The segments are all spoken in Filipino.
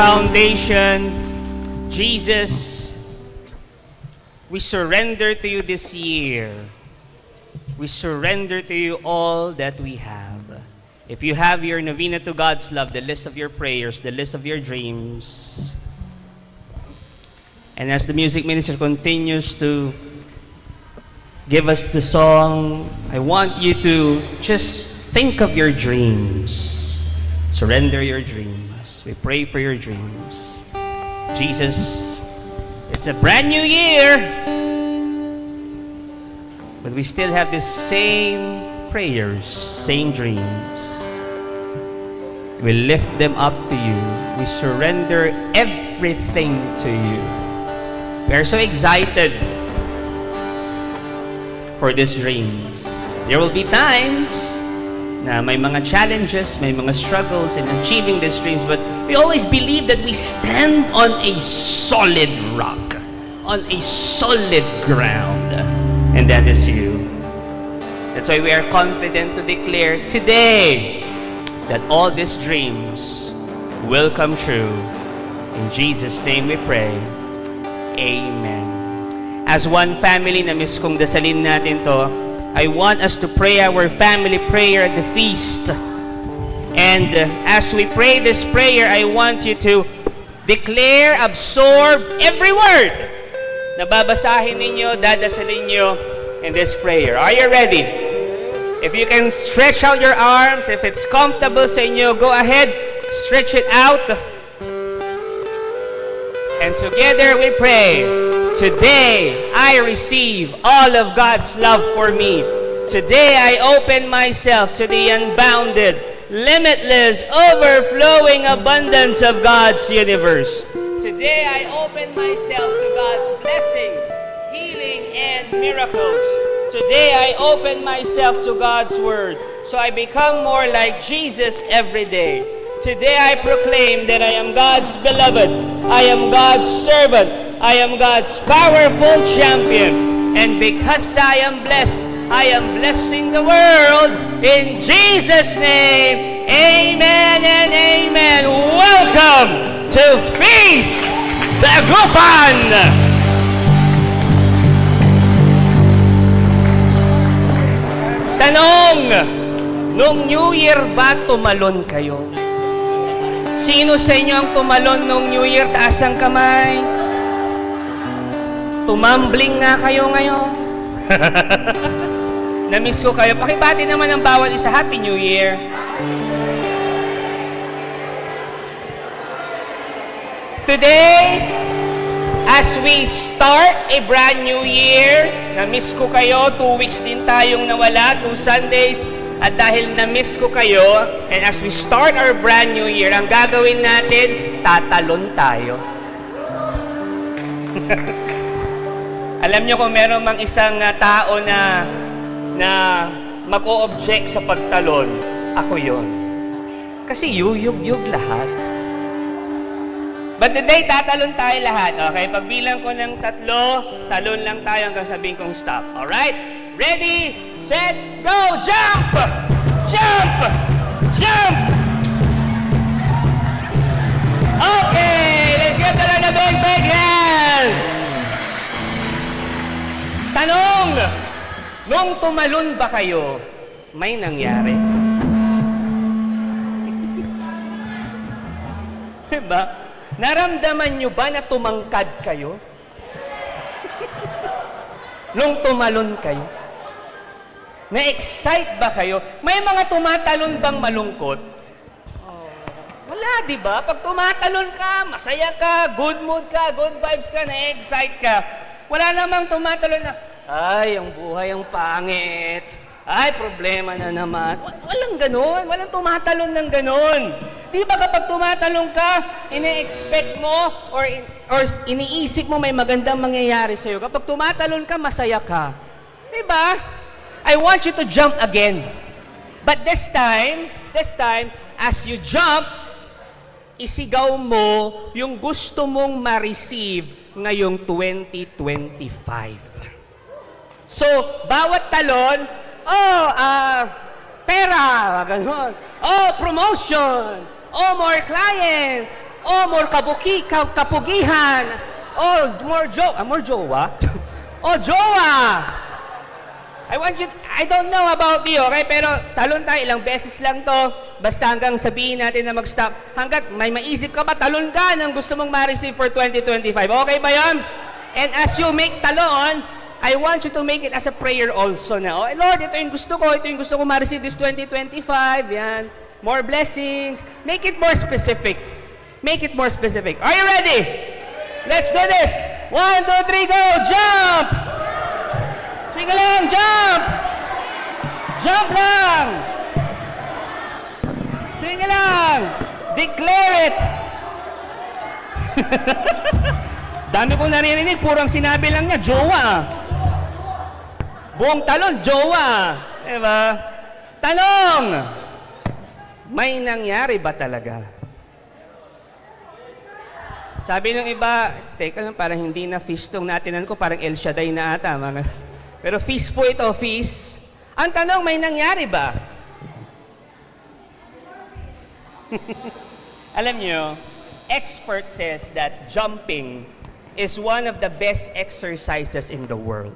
foundation, Jesus, we surrender to you this year. We surrender to you all that we have. If you have your novena to God's love, the list of your prayers, the list of your dreams, and as the music minister continues to give us the song, I want you to just think of your dreams. Surrender your dreams. We pray for your dreams. Jesus, it's a brand new year, but we still have the same prayers, same dreams. We lift them up to you. We surrender everything to you. We are so excited for these dreams. There will be times na may mga challenges, may mga struggles in achieving these dreams, but we always believe that we stand on a solid rock, on a solid ground, and that is you. That's why we are confident to declare today that all these dreams will come true. In Jesus' name we pray. Amen. As one family, na miss kong dasalin natin to, I want us to pray our family prayer at the feast. And as we pray this prayer, I want you to declare, absorb every word na babasahin ninyo, dadasalin nyo in this prayer. Are you ready? If you can stretch out your arms, if it's comfortable sa inyo, go ahead, stretch it out. And together we pray. Today, I receive all of God's love for me. Today, I open myself to the unbounded, limitless, overflowing abundance of God's universe. Today, I open myself to God's blessings, healing, and miracles. Today, I open myself to God's Word, so I become more like Jesus every day. Today, I proclaim that I am God's beloved, I am God's servant, I am God's powerful champion. And because I am blessed, I am blessing the world. In Jesus' name, amen and amen. Welcome to Feast Dagupan! Tanong, nung New Year ba tumalon kayo? Sino sa inyo ang tumalon nung New Year? Taas ang kamay. Tumambling nga kayo ngayon. Namiss ko kayo. Pakibati naman ang bawat isa. Happy New Year. Today, as we start a brand new year, namiss ko kayo. 2 weeks din tayong nawala, 2 Sundays. At dahil na-miss ko kayo, and as we start our brand new year, ang gagawin natin, tatalon tayo. Alam nyo kung meron mang isang tao na mag-o-object sa pagtalon, ako yon. Kasi yuyug-yug lahat. But today, tatalon tayo lahat. Okay, pagbilang ko ng 3, talon lang tayo hanggang sabihin kong stop. Alright? Ready, set, go! Jump! Jump! Jump! Okay, let's get the big hand! Tanong, nung tumalon ba kayo, may nangyari? Diba? Naramdaman nyo ba na tumangkad kayo? Nung tumalon kayo? Na-excite ba kayo? May mga tumatalon bang malungkot? Oh, wala, di ba? Pag tumatalon ka, masaya ka, good mood ka, good vibes ka, na-excite ka. Wala namang tumatalon na, ay, ang buhay ang pangit. Ay, problema na naman. Walang ganun. Walang tumatalon ng ganun. Di ba kapag tumatalon ka, ine-expect mo or iniisip mo may magandang mangyayari sa'yo. Kapag tumatalon ka, masaya ka. Di ba? I want you to jump again. But this time, as you jump, isigaw mo yung gusto mong ma-receive ngayong 2025. So, bawat talon, pera, ganun. Promotion. More clients. Oh, more kapugihan. Oh, more jowa. Oh, jowa. I don't know about you, okay? Pero talon tayo, ilang beses lang to. Basta hanggang sabihin natin na mag-stop. Hanggat may maisip ka ba, talon ka ng gusto mong ma-receive for 2025. Okay ba yun? And as you make talon, I want you to make it as a prayer also na, oh, Lord, ito yung gusto ko ma-receive this 2025, yan. More blessings. Make it more specific. Make it more specific. Are you ready? Let's do this. 1, 2, 3, go! Jump! Sige lang, jump! Jump lang! Sige lang! Declare it! Dami kong naririnig, purang sinabi lang niya, jowa. Buong talon, jowa. Diba? Tanong! May nangyari ba talaga? Sabi ng iba, teka lang, parang hindi na feast tong natinan ko, parang El Shaddai na ata. Pero feast po ito, feast. Ang tanong, may nangyari ba? Alam nyo, expert says that jumping is one of the best exercises in the world.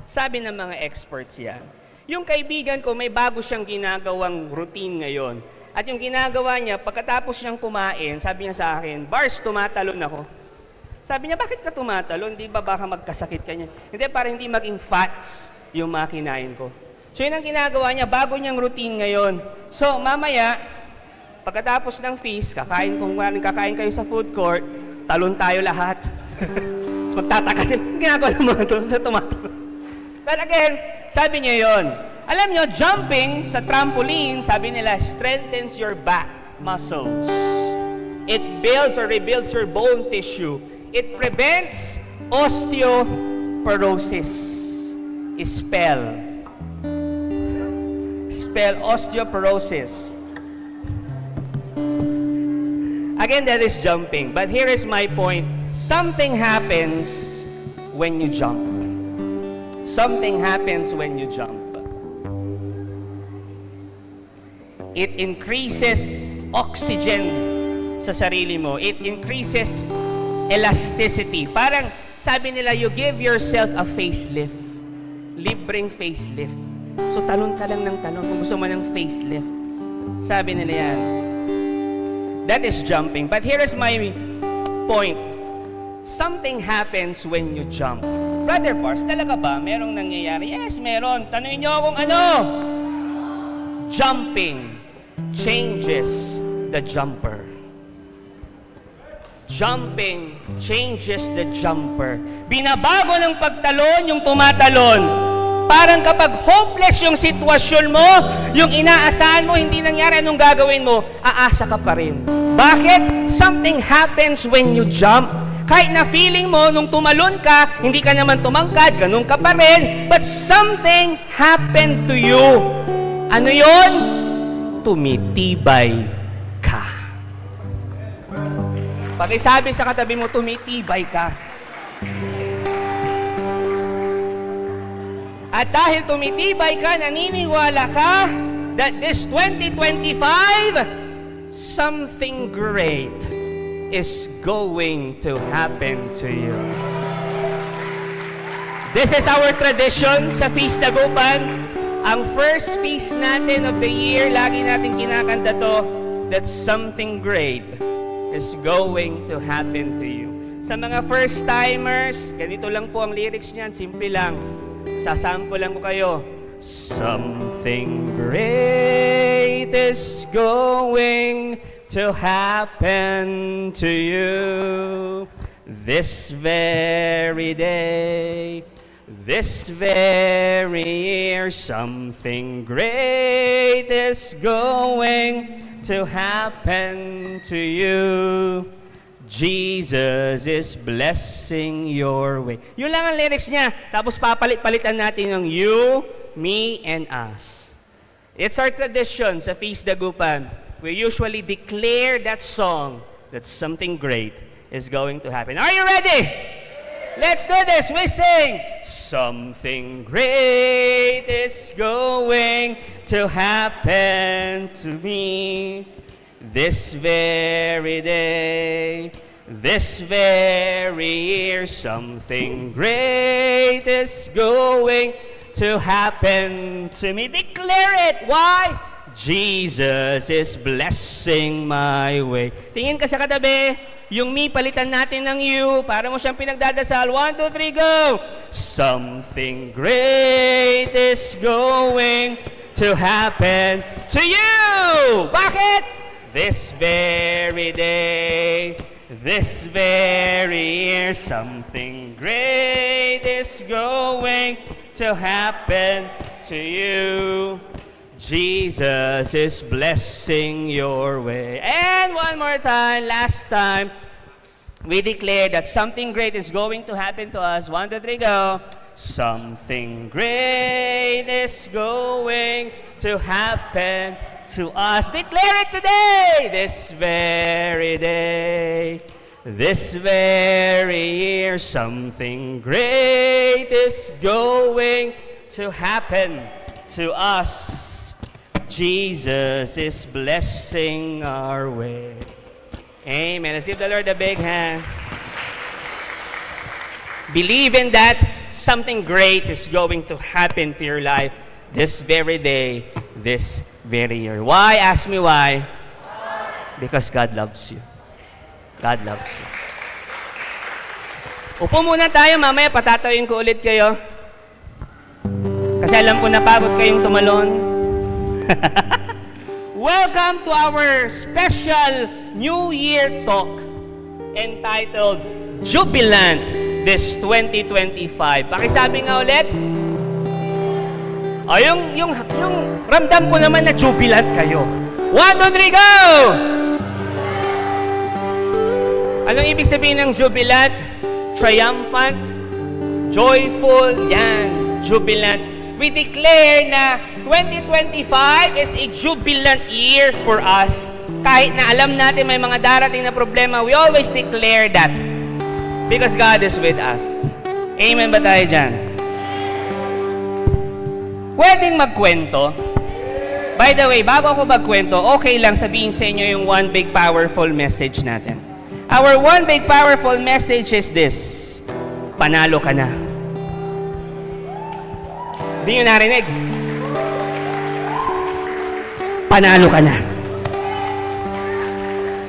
Sabi ng mga experts yan. Yung kaibigan ko, may bago siyang ginagawang routine ngayon. At yung ginagawa niya, pagkatapos niyang kumain, sabi niya sa akin, Bars, tumatalon ako. Sabi niya, bakit ka tumatalon? Di ba baka magkasakit ka niya? Hindi, para hindi maging fats yung mga kinain ko. So yun ang ginagawa niya, bago niyang routine ngayon. So mamaya, pagkatapos ng feast, kakain kayo sa food court, talon tayo lahat. So magtatakasin, ginagawa ng mga to sa tumatalon. But again, sabi niya yun. Alam niyo, jumping sa trampoline, sabi nila, strengthens your back muscles. It builds or rebuilds your bone tissue. It prevents osteoporosis. Spell osteoporosis. Again, that is jumping. But here is my point. Something happens when you jump. Something happens when you jump. It increases oxygen sa sarili mo. It increases elasticity. Parang sabi nila, you give yourself a facelift. Libreng facelift. So talon ka lang ng talon kung gusto mo ng facelift. Sabi nila yan. That is jumping. But here is my point. Something happens when you jump. Brother Pars, talaga ba merong nangyayari? Yes, meron. Tanungin niyo kung ano. Jumping changes the jumper. Jumping changes the jumper. Binabago ng pagtalon yung tumatalon. Parang kapag hopeless yung sitwasyon mo, yung inaasahan mo, hindi nangyari, anong gagawin mo? Aasa ka pa rin. Bakit? Something happens when you jump. Kahit na feeling mo, nung tumalon ka, hindi ka naman tumangkad, ganun ka pa rin, but something happened to you. Ano yon? Tumitibay ka. Pakisabi sa katabi mo, tumitibay ka. At dahil tumitibay ka, naniniwala ka that this 2025, something great is going to happen to you. This is our tradition sa Feast Dagupan. Ang first feast natin of the year, lagi natin kinakanta to, that something great is going to happen to you. Sa mga first-timers, ganito lang po ang lyrics niyan, simple lang. Sasample lang ko kayo. Something great is going to happen to you this very day. This very year, something great is going to happen to you. Jesus is blessing your way. Yun lang ang lyrics niya. Tapos papalit-palitan natin ng you, me, and us. It's our tradition sa Feast Dagupan. We usually declare that song that something great is going to happen. Are you ready? Let's do this. We sing. Something great is going to happen to me. this very day, this very year, something great is going to happen to me. Declare it. Why? Jesus is blessing my way. Tingin ka sa katabi, yung me palitan natin ng you, para mo siyang pinagdadasal. 1, 2, 3, go! Something great is going to happen to you! Bakit? This very day, this very year, something great is going to happen to you. Jesus is blessing your way. And one more time, last time, we declare that something great is going to happen to us. 1, 2, 3, go. Something great is going to happen to us. Declare it today. This very day, this very year, something great is going to happen to us. Jesus is blessing our way. Amen. Let's give the Lord a big hand. Believe in that something great is going to happen to your life this very day, this very year. Why? Ask me why. Because God loves you. God loves you. Upo muna tayo, mamaya patatawin ko ulit kayo. Kasi alam ko napagod kayong tumalon. Welcome to our special New Year talk entitled Jubilant this 2025. Pakisabi nga ulit. O, yung ramdam ko naman na jubilant kayo. 1, 2, 3, go! Anong ibig sabihin ng jubilant? Triumphant, joyful, yan, jubilant. We declare na 2025 is a jubilant year for us. Kahit na alam natin may mga darating na problema, we always declare that. Because God is with us. Amen ba tayo dyan? Pwedeng magkwento. By the way, bago ako magkwento, okay lang sabihin sa inyo yung one big powerful message natin. Our one big powerful message is this: panalo ka na. Hindi nyo narinig? Panalo ka na.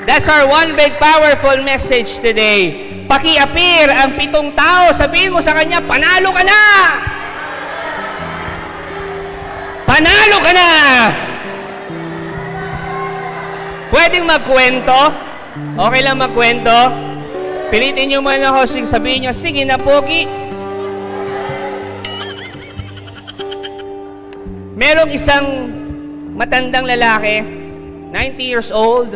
That's our one big powerful message today. Paki-appear ang 7 tao, sabihin mo sa kanya, panalo ka na! Panalo ka na! Pwedeng magkwento? Okay lang magkwento? Pilitin nyo man ako, sabihin nyo, sige na, Pogi. Merong isang matandang lalaki, 90 years old.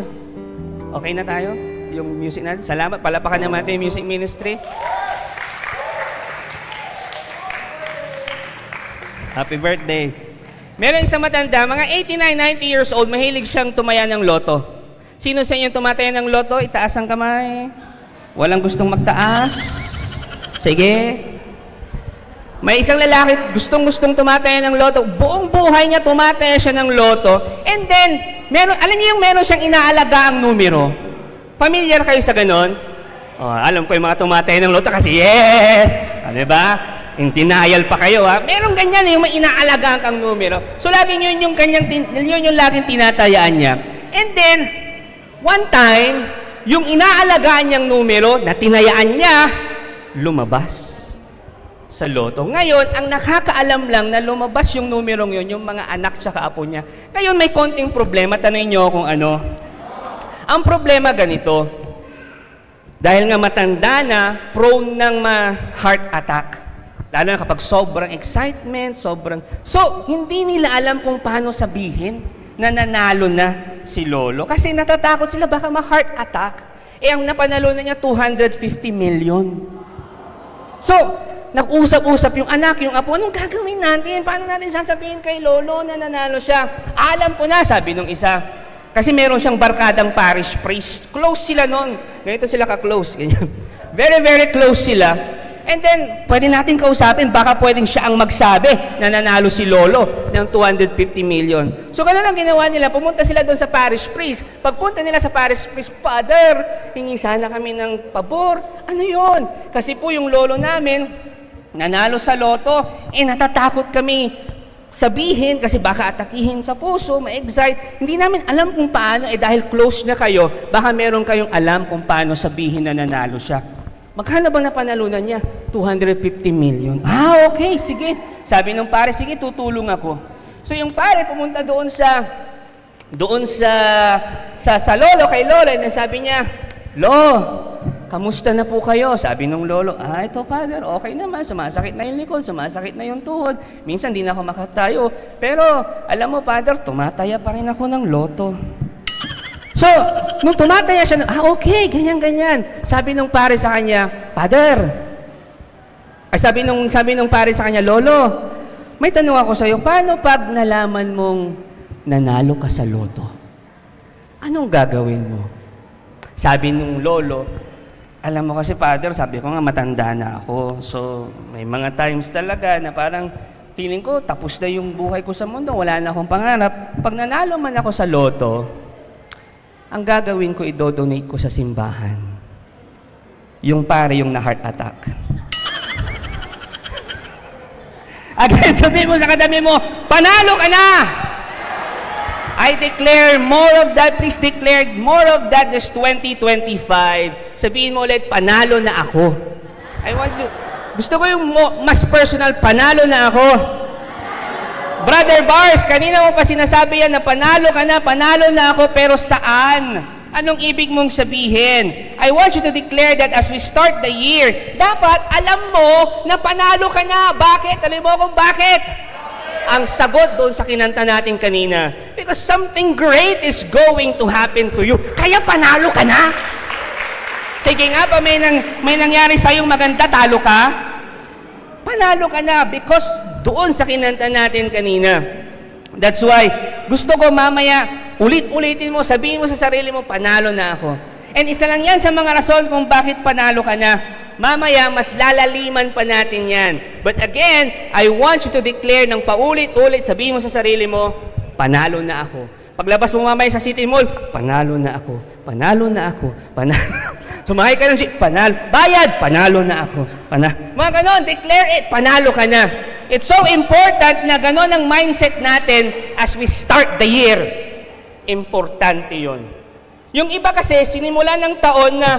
Okay na tayo? Yung music natin. Salamat. Palapakan naman natin yung music ministry. Happy birthday. Meron isang matanda, mga 89, 90 years old, mahilig siyang tumaya ng loto. Sino sa inyo tumataya ng loto? Itaas ang kamay. Walang gustong magtaas. Sige. May isang lalaki, gustong-gustong tumataya ng loto. Buong buhay niya tumataya siya ng loto. And then, alam niyo yung meron siyang inaalaga ang numero. Familiar kayo sa ganon? Oh, alam ko yung mga tumataya ng loto kasi yes! Diba? In denial pa kayo, ha? Meron ganyan, yung may inaalagaan kang numero. So, lagi yun yung laging tinatayaan niya. And then, one time, yung inaalagaan niyang numero na tinayaan niya, lumabas sa loto. Ngayon, ang nakakaalam lang na lumabas yung numerong yun, yung mga anak tsaka apo niya. Ngayon, may konting problema. Tanay niyo kung ano. Ang problema ganito, dahil nga matanda na, prone ng heart attack. Lalo na kapag sobrang excitement, So, hindi nila alam kung paano sabihin na nanalo na si Lolo. Kasi natatakot sila, baka ma-heart attack. Ang napanalo na niya, 250 million. So, nag-usap-usap yung anak, yung apo, anong gagawin natin? Paano natin sasabihin kay Lolo na nanalo siya? Alam ko na, sabi nung isa. Kasi meron siyang barkadang parish priest. Close sila noon. Ganito sila ka-close. Ganyan. Very, very close sila. And then, pwede natin kausapin, baka pwedeng siya ang magsabi na nanalo si Lolo. ng 250 million. So ganun ang ginawa nila, pumunta sila doon sa parish priest. Pagpunta nila sa parish priest, Father, hingi sana kami ng pabor. Ano yon? Kasi po yung lolo namin, nanalo sa loto, natatakot kami sabihin kasi baka atakihin sa puso, ma-excite. Hindi namin alam kung paano, dahil close na kayo, baka meron kayong alam kung paano sabihin na nanalo siya. Magkano ba napanalunan niya? 250 million. Okay, sige. Sabi ng pare, sige, tutulong ako. So yung pare pumunta doon sa lolo, kay lolo, and sabi niya, Lo, kamusta na po kayo? Sabi nung lolo, ito Father, okay naman, sumasakit na yung likod, sumasakit na yung tuhod. Minsan di na ako makatayo. Pero alam mo Father, tumataya pa rin ako ng loto. So, nung tumataya siya, okay, ganyan-ganyan. Sabi nung pare sa kanya, Father, sabi nung pare sa kanya, Lolo, may tanong ako sa iyo, paano pag nalaman mong nanalo ka sa loto? Anong gagawin mo? Sabi nung lolo, alam mo kasi Father, sabi ko nga matanda na ako. So, may mga times talaga na parang feeling ko tapos na yung buhay ko sa mundo, wala na akong pangarap. Pag nanalo man ako sa loto, ang gagawin ko, i-donate ko sa simbahan. Yung pare yung na-heart attack. Again, sabihin mo sa kadami mo, panalo ka na! I declare more of that. Please declare more of that this 2025. Sabihin mo ulit, panalo na ako. I want you, gusto ko yung mas personal, panalo na ako. Brother Bars, kanina mo pa sinasabi yan na panalo ka na, panalo na ako, pero saan? Anong ibig mong sabihin? I want you to declare that as we start the year, dapat alam mo na panalo ka na. Bakit? Alam mo kung bakit? Ang sagot doon sa kinanta natin kanina. Because something great is going to happen to you. Kaya panalo ka na. Sige nga pa, may nangyari sa'yong maganda, talo ka? Panalo ka na because doon sa kinanta natin kanina. That's why, gusto ko mamaya, ulit-ulitin mo, sabihin mo sa sarili mo, panalo na ako. And isa lang yan sa mga rason kung bakit panalo ka na. Mamaya, mas lalaliman pa natin yan. But again, I want you to declare ng paulit-ulit, sabihin mo sa sarili mo, panalo na ako. Paglabas mo mamaya sa City Mall, panalo na ako, panalo na ako, panalo. Sumakay ka ng jeep, panalo. Bayad, panalo na ako. Mga ganon, declare it, panalo ka na. It's so important na ganon ang mindset natin as we start the year. Importante yon. Yung iba kasi, sinimula ng taon na,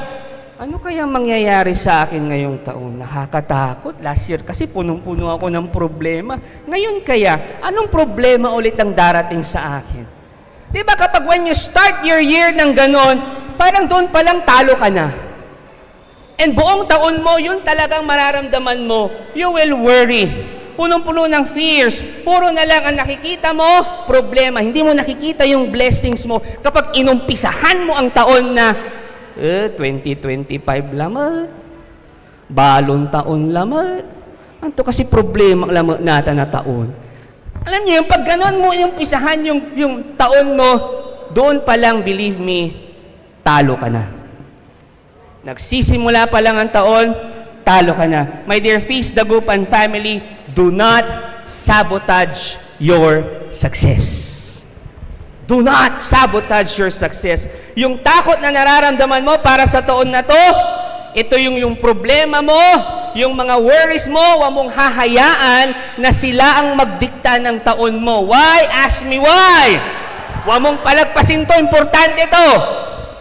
ano kaya mangyayari sa akin ngayong taon? Nakakatakot. Last year kasi punong-puno ako ng problema. Ngayon kaya, anong problema ulit ang darating sa akin? Di ba kapag when you start your year ng ganon, parang doon palang talo ka na. And buong taon mo, yun talagang mararamdaman mo, you will worry. Punong-puno ng fears. Puro na lang ang nakikita mo, problema. Hindi mo nakikita yung blessings mo. Kapag inumpisahan mo ang taon na, 2025 lamat, balong taon lamat, anto kasi problema lamat natin na taon. Alam niyo, pag ganon mo inumpisahan yung taon mo, doon pa lang, believe me, talo ka na. Nagsisimula pa lang ang taon, talo ka na. My dear Feast Dagupan family, do not sabotage your success. Do not sabotage your success. Yung takot na nararamdaman mo para sa taon na to, ito yung problema mo, yung mga worries mo, huwag mong hahayaan na sila ang magdikta ng taon mo. Why? Ask me why. Huwag mong palagpasin to, importante to.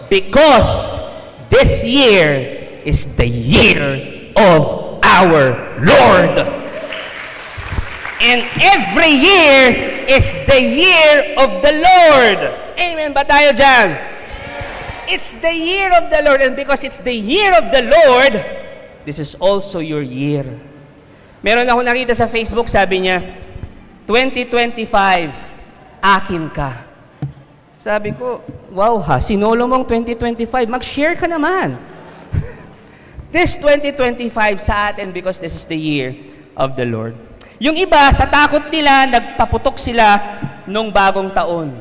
Because this year is the year of our Lord. And every year is the year of the Lord. Amen ba tayo dyan? It's the year of the Lord. And because it's the year of the Lord, this is also your year. Meron ako nakita sa Facebook, sabi niya, 2025, akin ka. Sabi ko, wow ha, sinolo mong 2025, mag-share ka naman. This 2025 sa atin because this is the year of the Lord. Yung iba, sa takot nila, nagpaputok sila nung bagong taon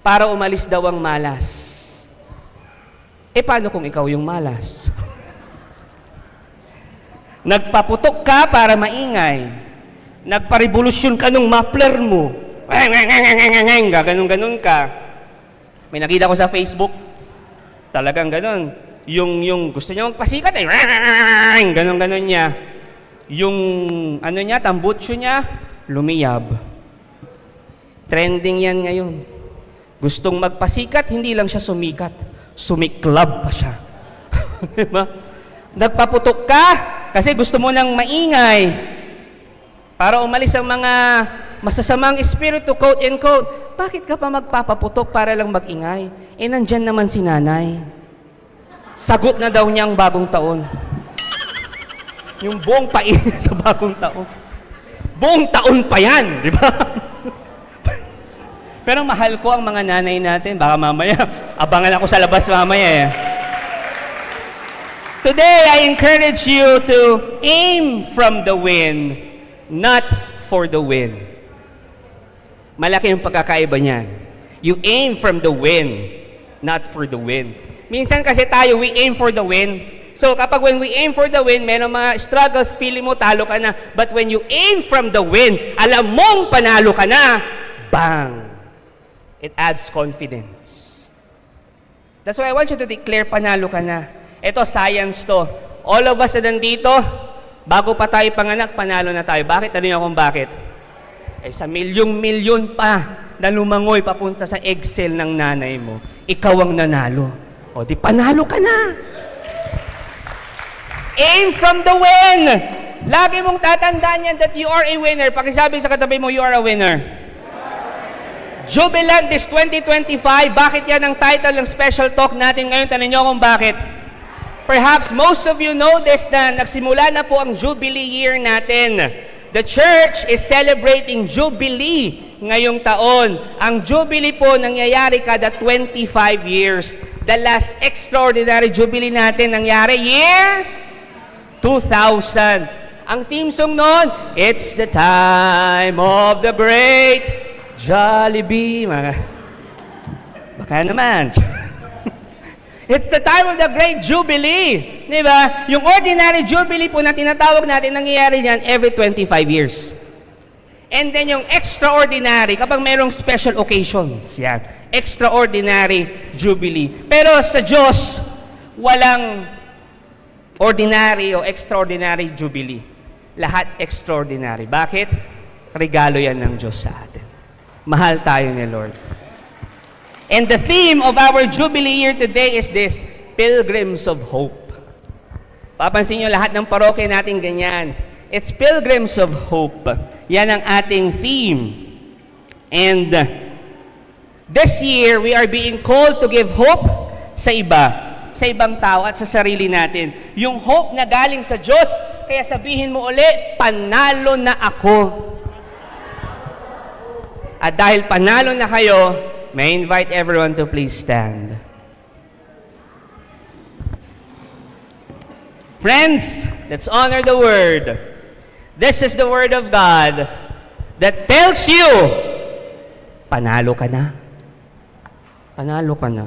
para umalis daw ang malas. Paano kung ikaw yung malas? Nagpaputok ka para maingay. Nagpa-revolusyon ka ng muffler mo. Gaganon-ganon ka. May nakita ko sa Facebook, talagang ganon. Yung gusto niya magpasikat, ganon-ganon niya. Yung ano niya, tambutso niya, lumiyab. Trending yan ngayon. Gustong magpasikat, hindi lang siya sumikat. Sumiklab pa siya. Diba? Nagpaputok ka kasi gusto mo nang maingay para umalis ang mga masasamang espiritu, quote and quote. Bakit ka pa magpapaputok para lang magingay? Nandyan naman si nanay. Sagot na daw niya ang bagong taon. Yung buong pain sa bagong taon. Buong taon pa yan, di ba? Pero mahal ko ang mga nanay natin. Baka mamaya, abangan ako sa labas mamaya eh. Today, I encourage you to aim from the wind, not for the wind. Malaki yung pagkakaiba niyan. You aim from the wind, not for the wind. Minsan kasi tayo, we aim for the wind. So kapag when we aim for the wind, meron mga struggles, feeling mo talo ka na. But when you aim from the wind, alam mong panalo ka na, bang! It adds confidence. That's why I want you to declare panalo ka na. Ito, science to. All of us na nandito, bago pa tayo panganak, panalo na tayo. Bakit? Ano niyo kung bakit? Sa milyong-milyon pa na lumangoy papunta sa egg cell ng nanay mo, ikaw ang nanalo. O di panalo ka na. Aim from the win. Lagi mong tatandaan yan that you are a winner. Pakisabi sa katabi mo, you are a winner. Jubilant is 2025. Bakit yan ang title ng special talk natin ngayon? Tanong niyo kung bakit. Perhaps most of you know this na nagsimula na po ang Jubilee year natin. The church is celebrating Jubilee ngayong taon. Ang Jubilee po nangyayari kada 25 years. The last extraordinary Jubilee natin nangyari year 2000. Ang theme song noon, it's the time of the great Jollibee. Baka naman. It's the time of the great Jubilee. Di ba? Yung ordinary Jubilee po na tinatawag natin, nangyayari yan every 25 years. And then yung extraordinary, kapag mayroong special occasions, yan. Extraordinary Jubilee. Pero sa Diyos, walang ordinary o extraordinary Jubilee. Lahat extraordinary. Bakit? Regalo yan ng Diyos sa atin. Mahal tayo ni Lord. And the theme of our Jubilee year today is this, Pilgrims of Hope. Papansin nyo lahat ng parokya natin ganyan. It's Pilgrims of Hope. Yan ang ating theme. And this year, we are being called to give hope sa iba, sa ibang tao at sa sarili natin. Yung hope na galing sa Diyos, kaya sabihin mo uli, panalo na ako. At dahil panalo na kayo, may I invite everyone to please stand. Friends, let's honor the Word. This is the Word of God that tells you, panalo ka na. Panalo ka na.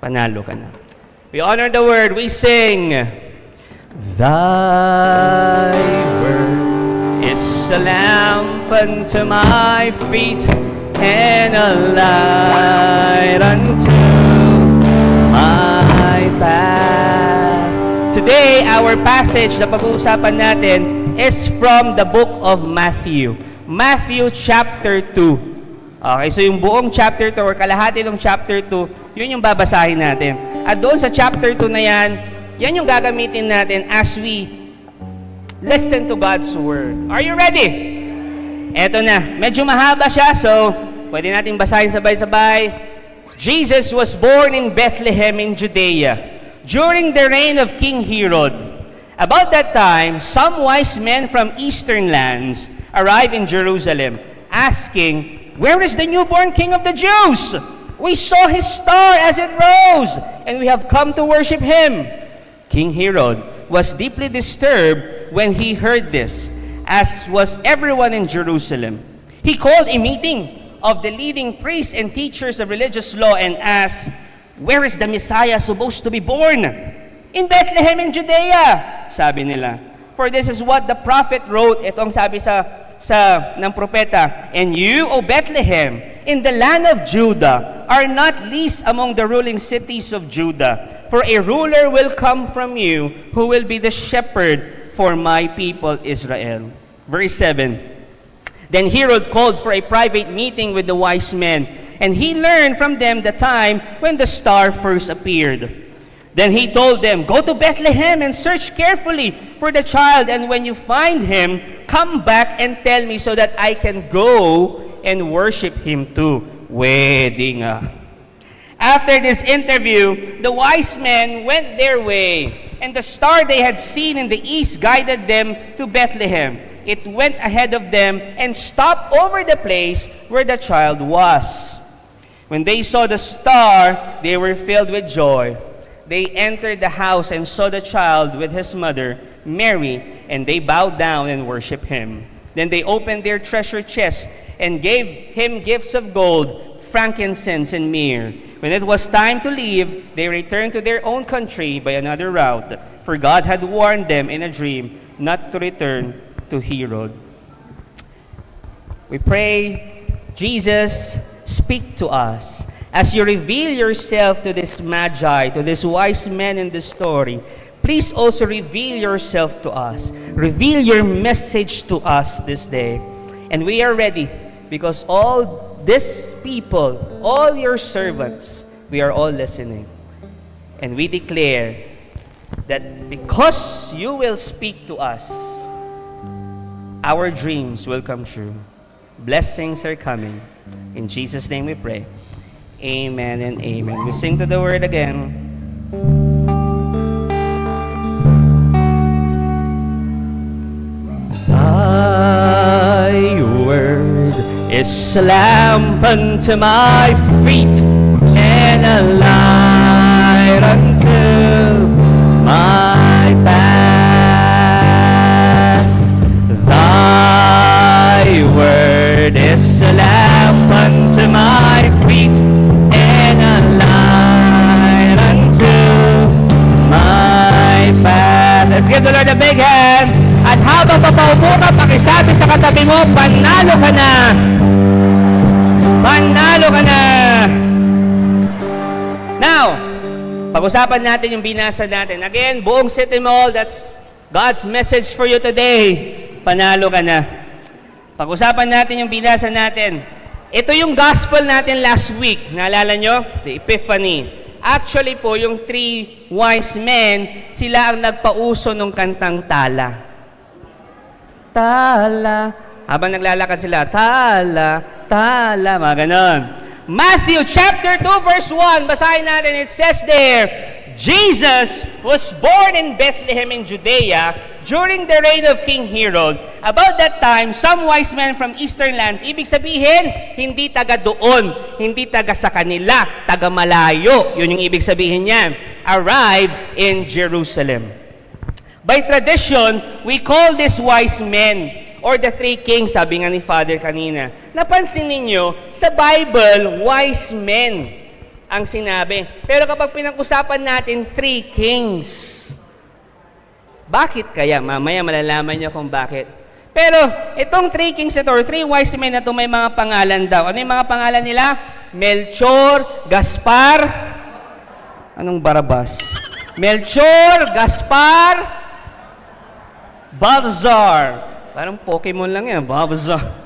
Panalo ka na. We honor the Word. We sing, Thy Word is a lamp unto my feet, and a light unto my path. Today, our passage na pag-uusapan natin is from the book of Matthew. Matthew chapter 2. Okay, so yung buong chapter 2 or kalahati ng chapter 2, yun yung babasahin natin. At doon sa chapter 2 na yan, yan yung gagamitin natin as we listen to God's Word. Are you ready? Eto na, medyo mahaba siya, so pwede natin basahin sabay-sabay. Jesus was born in Bethlehem in Judea during the reign of King Herod. About that time, some wise men from eastern lands arrived in Jerusalem, asking, "Where is the newborn King of the Jews? We saw his star as it rose, and we have come to worship him." King Herod was deeply disturbed when he heard this, as was everyone in Jerusalem. He called a meeting of the leading priests and teachers of religious law and asked, "Where is the Messiah supposed to be born?" "In Bethlehem in Judea," sabi nila. For this is what the prophet wrote. Ito ang sabi ng propeta. And you, O Bethlehem, in the land of Judah, are not least among the ruling cities of Judah. For a ruler will come from you, who will be the shepherd for my people Israel. Verse 7. Then Herod called for a private meeting with the wise men, and he learned from them the time when the star first appeared. Then he told them, go to Bethlehem and search carefully for the child, and when you find him, come back and tell me so that I can go and worship him too. Wedding. After this interview, the wise men went their way, and the star they had seen in the east guided them to Bethlehem. It went ahead of them and stopped over the place where the child was. When they saw the star, they were filled with joy. They entered the house and saw the child with his mother, Mary, and they bowed down and worshiped him. Then they opened their treasure chests and gave him gifts of gold, frankincense, and myrrh. When it was time to leave, they returned to their own country by another route, for God had warned them in a dream not to return to Herod. We pray, Jesus, speak to us. As you reveal yourself to this magi, to this wise men in this story, please also reveal yourself to us. Reveal your message to us this day. And we are ready because all these people, all your servants, we are all listening. And we declare that because you will speak to us, our dreams will come true. Blessings are coming. In Jesus' name we pray. Amen and amen. We sing to the word again. Thy word is a lamp unto my feet and a light unto my path. Thy word is a lamp unto my feet and a light unto my path. Let's give the Lord a big hand. At habang papaupo ka, pakisabi sa katabi mo, panalo ka na. Panalo ka na. Now, pag-usapan natin yung binasa natin. Again, buong City Mall, that's God's message for you today. Panalo ka na. Pag-usapan natin yung binasa natin. Ito yung gospel natin last week. Naalala nyo? The Epiphany. Actually po, yung three wise men, sila ang nagpauso ng kantang Tala. Tala. Habang naglalakad sila, Tala, Tala, mga ganon. Matthew chapter 2 verse 1, basahin natin, it says there, Jesus was born in Bethlehem in Judea during the reign of King Herod. About that time, some wise men from eastern lands, ibig sabihin, hindi taga doon, hindi taga sa kanila, taga malayo, yun yung ibig sabihin niyan, arrived in Jerusalem. By tradition, we call these wise men, or the three kings, sabi nga ni Father kanina. Napansin ninyo, sa Bible, wise men ang sinabi. Pero kapag pinag-usapan natin, three kings. Bakit kaya? Mamaya malalaman niyo kung bakit. Pero itong three kings ito, or three wise men na ito, may mga pangalan daw. Ano yung mga pangalan nila? Melchor, Gaspar, anong Barabas? Melchor, Gaspar, Balthazar. Parang Pokemon lang yan, Balthazar.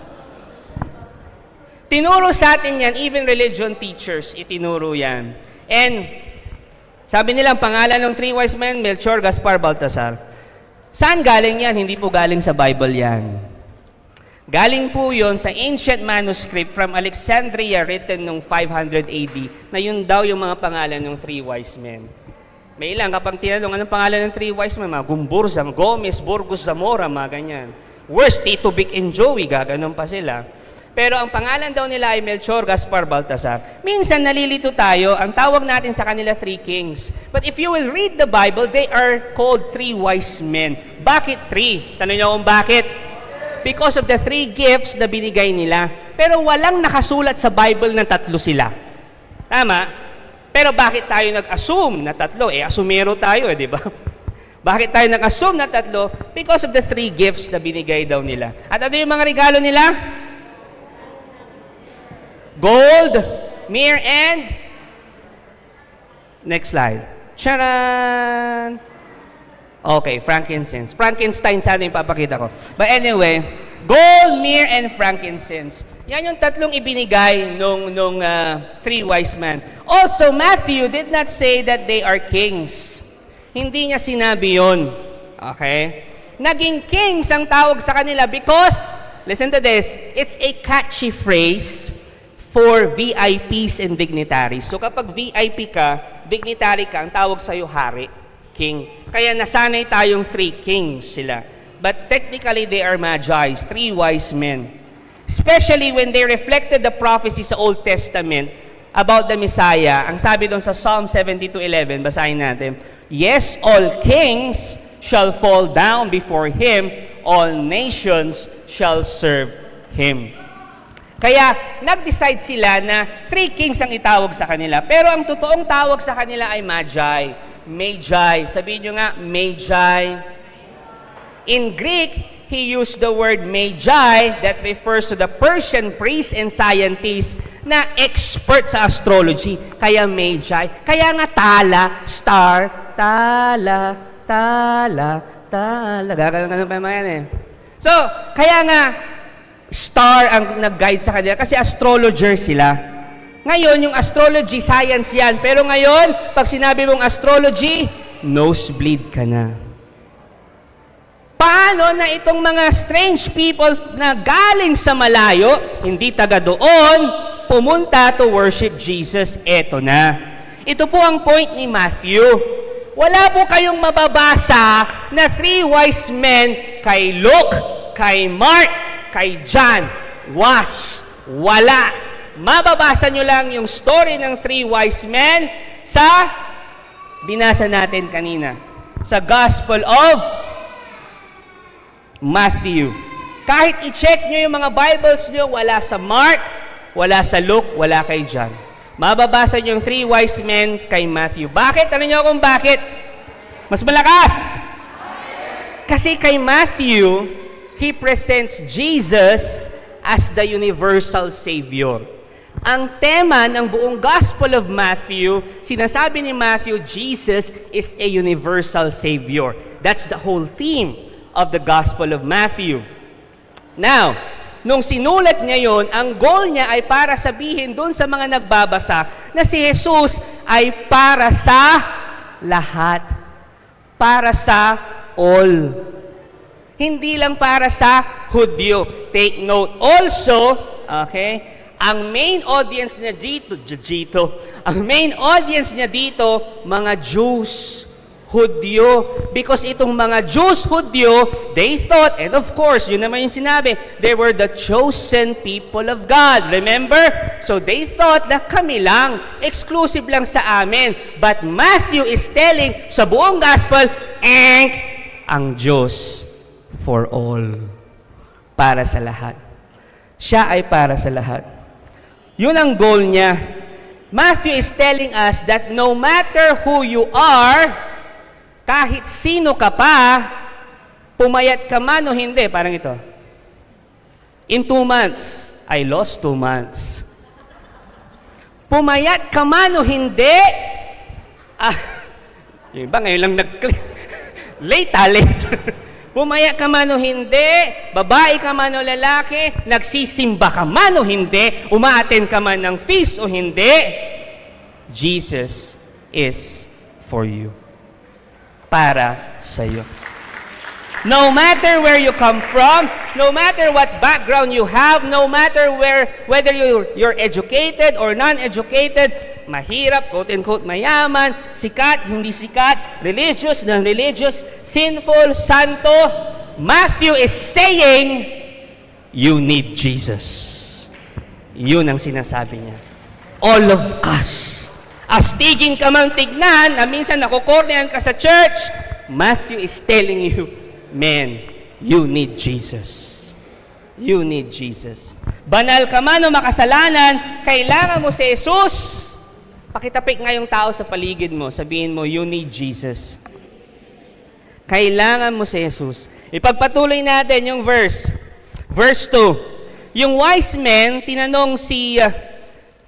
Tinuro sa atin yan, even religion teachers, itinuro yan. And sabi nila, ang pangalan ng three wise men, Melchor, Gaspar, Balthazar. Saan galing yan? Hindi po galing sa Bible yan. Galing po yon sa ancient manuscript from Alexandria written noong 500 AD na yun daw yung mga pangalan ng three wise men. May ilang, kapag tinanong, anong pangalan ng three wise men? Mga Gumburza, Gomez, Burgos, Zamora, mga ganyan. Worst, Tito, Vic, and Joey, gaganon pa sila. Pero ang pangalan daw nila ay Melchor, Gaspar, Balthazar. Minsan nalilito tayo, ang tawag natin sa kanila three kings. But if you will read the Bible, they are called three wise men. Bakit three? Tanong niyo kung bakit? Because of the three gifts na binigay nila. Pero walang nakasulat sa Bible na tatlo sila. Tama? Pero bakit tayo nag-assume na tatlo? Asumero tayo, di ba? Bakit tayo nag-assume na 3? Because of the 3 gifts na binigay daw nila. At ano yung mga regalo nila? Gold, myrrh, and next slide. Charan! Okay, frankincense. Frankenstein sana yung papakita ko. But anyway, gold, myrrh, and frankincense. Yan yung 3 ibinigay nung 3 wise men. Also, Matthew did not say that they are kings. Hindi niya sinabi yun. Okay? Naging kings ang tawag sa kanila because, listen to this, it's a catchy phrase for VIPs and dignitaries. So kapag VIP ka, dignitary ka, ang tawag sa'yo hari, king. Kaya nasanay tayong 3 kings sila. But technically, they are magi's, 3 wise men. Especially when they reflected the prophecy sa Old Testament about the Messiah. Ang sabi doon sa Psalm 72:11, basahin natin, yes, all kings shall fall down before Him, all nations shall serve Him. Kaya, nag-decide sila na 3 kings ang itawag sa kanila. Pero ang totoong tawag sa kanila ay magi. Magi. Sabihin nyo nga, magi. In Greek, he used the word magi that refers to the Persian priests and scientists na expert sa astrology. Kaya magi. Kaya nga tala, star, tala, tala, tala. Gagano'n pa yan eh. So, kaya nga, star ang nag-guide sa kanila kasi astrologer sila. Ngayon, yung astrology, science yan. Pero ngayon, pag sinabi mong astrology, nosebleed ka na. Paano na itong mga strange people na galing sa malayo, hindi taga doon, pumunta to worship Jesus? Eto na. Ito po ang point ni Matthew. Wala po kayong mababasa na 3 wise men kay Luke, kay Mark, kay John. Wala. Mababasa nyo lang yung story ng 3 wise men sa binasa natin kanina. Sa Gospel of Matthew. Kahit i-check nyo yung mga Bibles nyo, wala sa Mark, wala sa Luke, wala kay John. Mababasa nyo yung 3 wise men kay Matthew. Bakit? Ano nyo kung bakit? Mas malakas! Kasi kay Matthew, he presents Jesus as the universal Savior. Ang tema ng buong Gospel of Matthew, sinasabi ni Matthew, Jesus is a universal Savior. That's the whole theme of the Gospel of Matthew. Now, nung sinulat niya yon, ang goal niya ay para sabihin dun sa mga nagbabasa na si Jesus ay para sa lahat. Para sa all. Hindi lang para sa Hudyo. Take note also, okay, ang main audience niya dito, mga Jews, Hudyo. Because itong mga Jews, Hudyo, they thought, and of course, yun naman yung sinabi, they were the chosen people of God. Remember? So they thought na kami lang, exclusive lang sa amin. But Matthew is telling sa buong gospel, ang Diyos for all. Para sa lahat. Siya ay para sa lahat. Yun ang goal niya. Matthew is telling us that no matter who you are, kahit sino ka pa, pumayat ka man o hindi, parang ito. In 2 months, I lost 2 months. Pumayat ka man o hindi, yung iba ngayon lang nag-click. Late. Pumaya ka man o hindi, babae ka man o lalaki, nagsisimba ka man o hindi, umaattend ka man ng feast o hindi, Jesus is for you. Para sa iyo. No matter where you come from, no matter what background you have, no matter whether you're educated or non-educated, mahirap, quote-unquote, mayaman, sikat, hindi sikat, religious, non-religious, sinful, santo, Matthew is saying, you need Jesus. Yun ang sinasabi niya. All of us. Astigin ka mang tignan, na minsan nakukornean ka sa church, Matthew is telling you, man, you need Jesus. You need Jesus. Banal ka man o makasalanan, kailangan mo si Jesus. Pakitapik nga yung tao sa paligid mo, sabihin mo, you need Jesus. Kailangan mo si Jesus. Ipagpatuloy natin yung verse. Verse 2. Yung wise men, tinanong si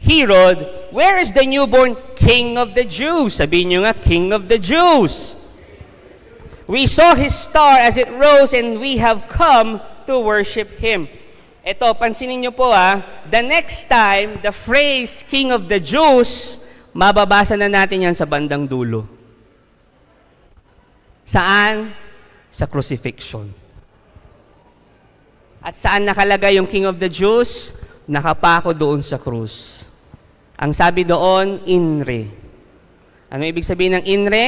Herod, where is the newborn King of the Jews? Sabihin nyo nga, King of the Jews. We saw his star as it rose and we have come to worship him. Ito, pansinin nyo po the next time, the phrase King of the Jews, mababasa na natin yan sa bandang dulo. Saan? Sa crucifixion. At saan nakalagay yung King of the Jews? Nakapako doon sa krus. Ang sabi doon, INRE. Ano ibig sabihin ng INRE?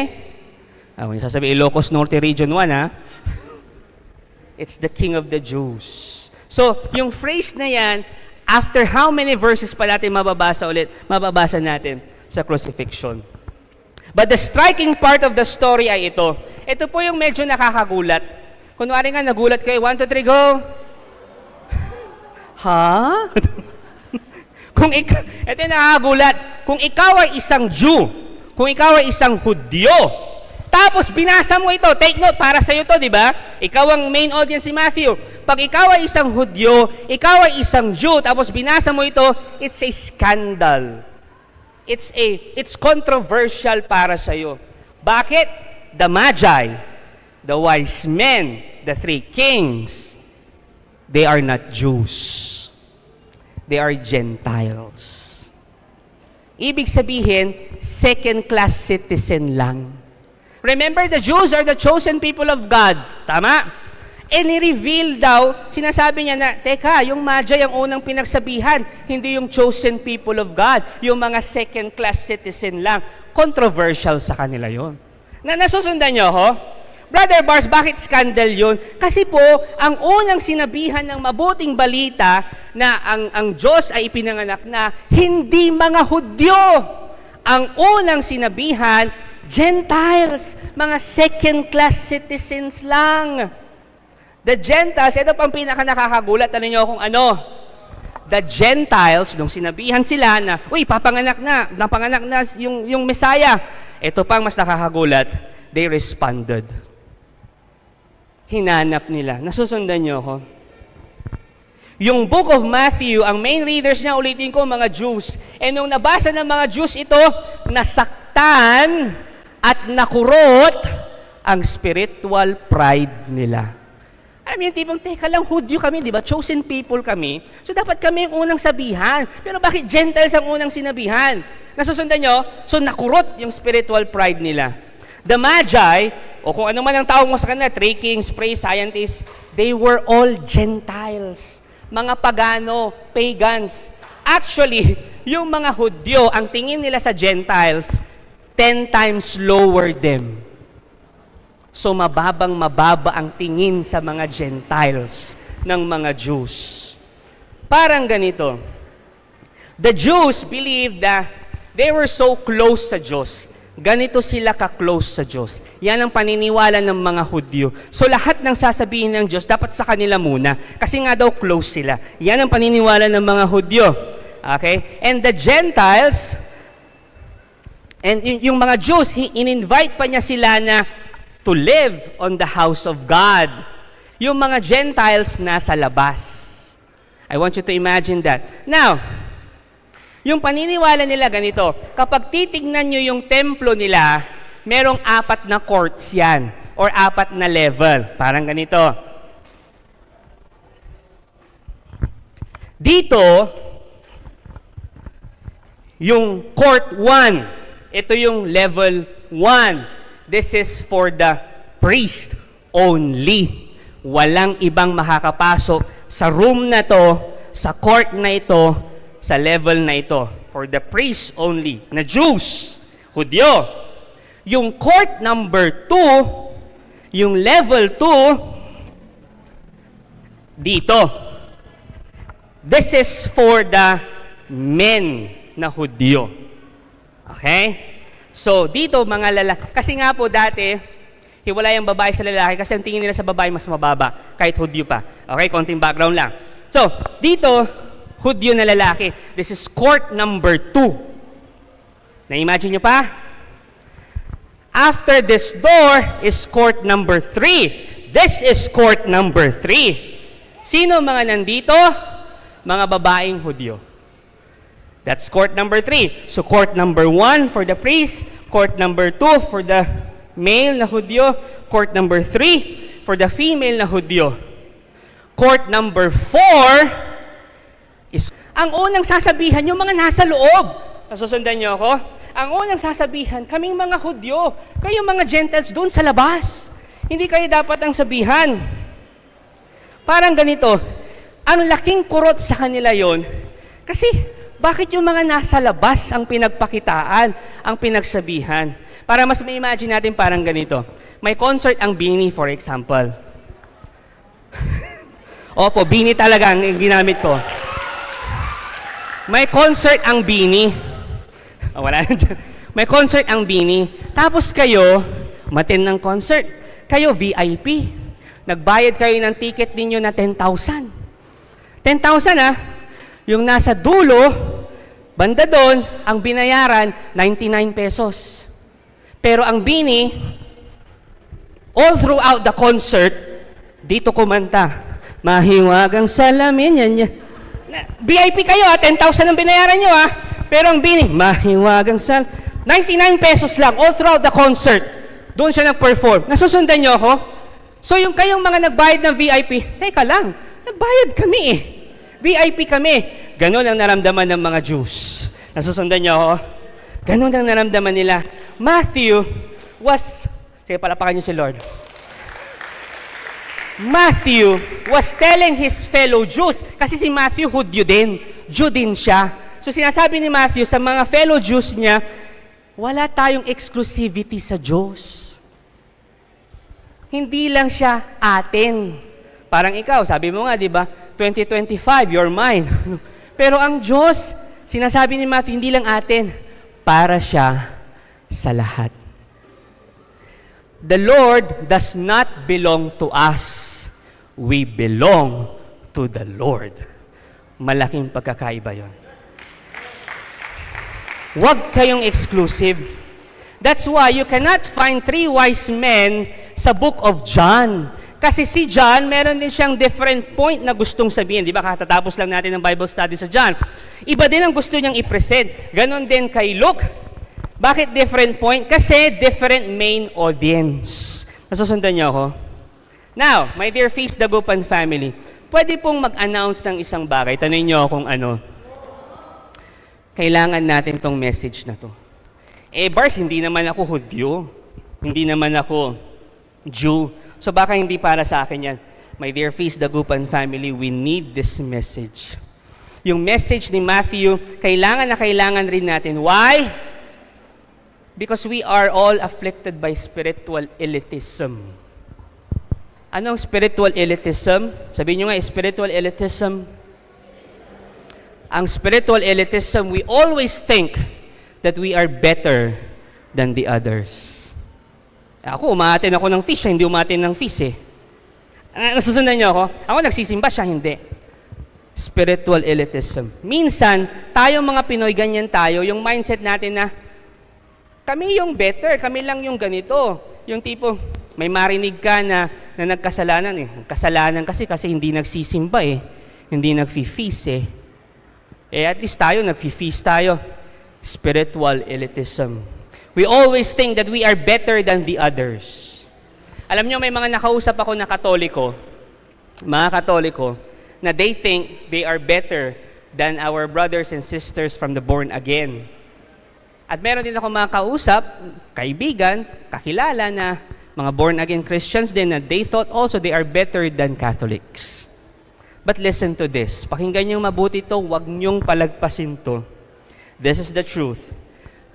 Yung sasabihin, Ilocos Norte Region 1, It's the King of the Jews. So, yung phrase na yan, after how many verses pa natin mababasa ulit? Mababasa natin sa crucifixion. But the striking part of the story ay ito. Ito po yung medyo nakakagulat. Kunwari nga, nagulat kayo, 1, 2, 3, go! Ha? Ito yung nakakagulat. Kung ikaw ay isang Jew, kung ikaw ay isang Hudyo, tapos binasa mo ito, take note, para sa'yo to, di ba? Ikaw ang main audience si Matthew. Pag ikaw ay isang Hudyo, ikaw ay isang Jew, tapos binasa mo ito, it's a scandal. It's controversial para sa'yo. Bakit? The Magi, the wise men, the three kings, they are not Jews. They are Gentiles. Ibig sabihin, second-class citizen lang. Remember, the Jews are the chosen people of God. Tama? And i-reveal daw, sinasabi niya na, teka, yung Magi ang unang pinagsabihan, hindi yung chosen people of God, yung mga second-class citizen lang. Controversial sa kanila yon. Nasusundan niyo, ho? Brother Bars, bakit scandal yun? Kasi po, ang unang sinabihan ng mabuting balita na ang Diyos ay ipinanganak na hindi mga Hudyo. Ang unang sinabihan, Gentiles, mga second-class citizens lang. The Gentiles, ito pang pinaka-nakakagulat, ano nyo kung ano? The Gentiles, nung sinabihan sila na, uy, napanganak na yung Messiah. Ito pang mas nakakagulat, they responded. Hinanap nila. Nasusundan nyo ako? Yung Book of Matthew, ang main readers niya, ulitin ko, mga Jews. And nung nabasa ng mga Jews ito, nasaktan at nakurot ang spiritual pride nila. Alam yung tipong, teka lang, Hudyo kami, di ba? Chosen people kami. So dapat kami yung unang sabihan. Pero bakit Gentiles ang unang sinabihan? Nasusundan nyo? So nakurot yung spiritual pride nila. The Magi, o kung ano man ang tawag mo sa kanila, three kings, praise, scientists, they were all Gentiles. Mga pagano, pagans. Actually, yung mga Hudyo, ang tingin nila sa Gentiles, 10 times lower them. So mababa ang tingin sa mga Gentiles ng mga Jews. Parang ganito. The Jews believed that they were so close sa Diyos. Ganito sila ka-close sa Diyos. Yan ang paniniwala ng mga Hudyo. So lahat ng sasabihin ng Diyos, dapat sa kanila muna. Kasi nga daw close sila. Yan ang paniniwala ng mga Hudyo. Okay? And the Gentiles, and yung mga Jews, in-invite pa niya sila na to live on the house of God. Yung mga Gentiles nasa labas. I want you to imagine that. Now, yung paniniwala nila ganito, kapag titignan nyo yung templo nila, merong 4 na courts yan, or 4 na level. Parang ganito. Dito, yung court 1, ito yung level 1. This is for the priest only. Walang ibang makakapasok sa room na to, sa court na ito, sa level na ito. For the priest only. Na Jews, Hudyo. Yung court number 2, yung level 2, dito. This is for the men na Hudyo. Okay? So, dito mga lalaki. Kasi nga po dati, hiwalay ang babae sa lalaki kasi ang tingin nila sa babae mas mababa, kahit Hudyo pa. Okay? Konting background lang. So, dito, Hudyo na lalaki. This is court number 2. Na-imagine nyo pa? After this door is court number 3. This is court number 3. Sino mga nandito? Mga babaeng Hudyo. That's court number 3. So court number 1 for the priest, court number 2 for the male na Hudyo, court number 3 for the female na Hudyo. Court number 4 is ang unang sasabihan yung mga nasa loob. Nasusundan niyo ako? Ang unang sasabihan, kaming mga Hudyo, kayo mga Gentiles doon sa labas. Hindi kayo dapat ang sabihan. Parang ganito, ang laking kurot sa kanila yon. Kasi, bakit yung mga nasa labas ang pinagpakitaan, ang pinagsabihan? Para mas ma-imagine natin parang ganito. May concert ang Bini, for example. Opo, Bini talaga ang ginamit ko. May concert ang Bini. Wala na dyan. May concert ang Bini. Tapos kayo, matin ng concert. Kayo, VIP. Nagbayad kayo ng ticket ninyo na 10,000. 10,000 yung nasa dulo, banda doon, ang binayaran, 99 pesos. Pero ang Bini, all throughout the concert, dito kumanta, mahiwagang salamin, yan. VIP kayo 10,000 ang binayaran nyo Pero ang Bini, mahiwagang salamin, 99 pesos lang, all throughout the concert. Doon siya nag-perform. Nasusundan nyo ako? So yung kayong mga nagbayad ng VIP, teka lang, nagbayad kami VIP kami. Ganon ang naramdaman ng mga Jews. Nasusundan niyo ako? Ganon ang naramdaman nila. Matthew was, sige palapakan niyo si Lord. Matthew was telling his fellow Jews, kasi si Matthew Hudyo din, Jew din siya. So sinasabi ni Matthew sa mga fellow Jews niya, wala tayong exclusivity sa Diyos. Hindi lang siya atin. Parang ikaw, sabi mo nga, di ba? 2025, you're mine. Pero ang Diyos, sinasabi ni Matthew, hindi lang atin, para siya sa lahat. The Lord does not belong to us. We belong to the Lord. Malaking pagkakaiba yon. Huwag kayong exclusive. That's why you cannot find 3 wise men sa book of John. Kasi si John, meron din siyang different point na gustong sabihin. Di ba, katatapos lang natin ng Bible study sa John. Iba din ang gusto niyang i-present. Ganon din kay Luke. Bakit different point? Kasi different main audience. Nasusundan niyo ako? Now, my dear Feast Dagupan family, pwede pong mag-announce ng isang bagay. Tanungin niyo kung ano. Kailangan natin tong message na to. Bars, hindi naman ako Hudyo. Hindi naman ako Jew. So baka hindi para sa akin yan. My dear Feast Dagupan family, we need this message. Yung message ni Matthew, kailangan na kailangan rin natin. Why? Because we are all afflicted by spiritual elitism. Anong spiritual elitism? Sabihin nyo nga, spiritual elitism. Ang spiritual elitism, we always think that we are better than the others. Ako, umaatin ako ng fish, siya hindi umaatin ng fish Nasusundan niyo ako? Ako nagsisimba, siya hindi. Spiritual elitism. Minsan, tayong mga Pinoy, ganyan tayo, yung mindset natin na kami yung better, kami lang yung ganito. Yung tipo, may marinig ka na nagkasalanan Nagkasalanan kasi hindi nagsisimba Hindi nagfi-feast at least tayo, nagfi-feast tayo. Spiritual elitism. We always think that we are better than the others. Alam niyo, may mga nakausap ako na Katoliko, mga Katoliko, na they think they are better than our brothers and sisters from the born again. At meron din ako mga kausap, kaibigan, kakilala na mga born again Christians din na they thought also they are better than Catholics. But listen to this. Pakinggan niyong mabuti to, huwag niyong palagpasin to. This is the truth.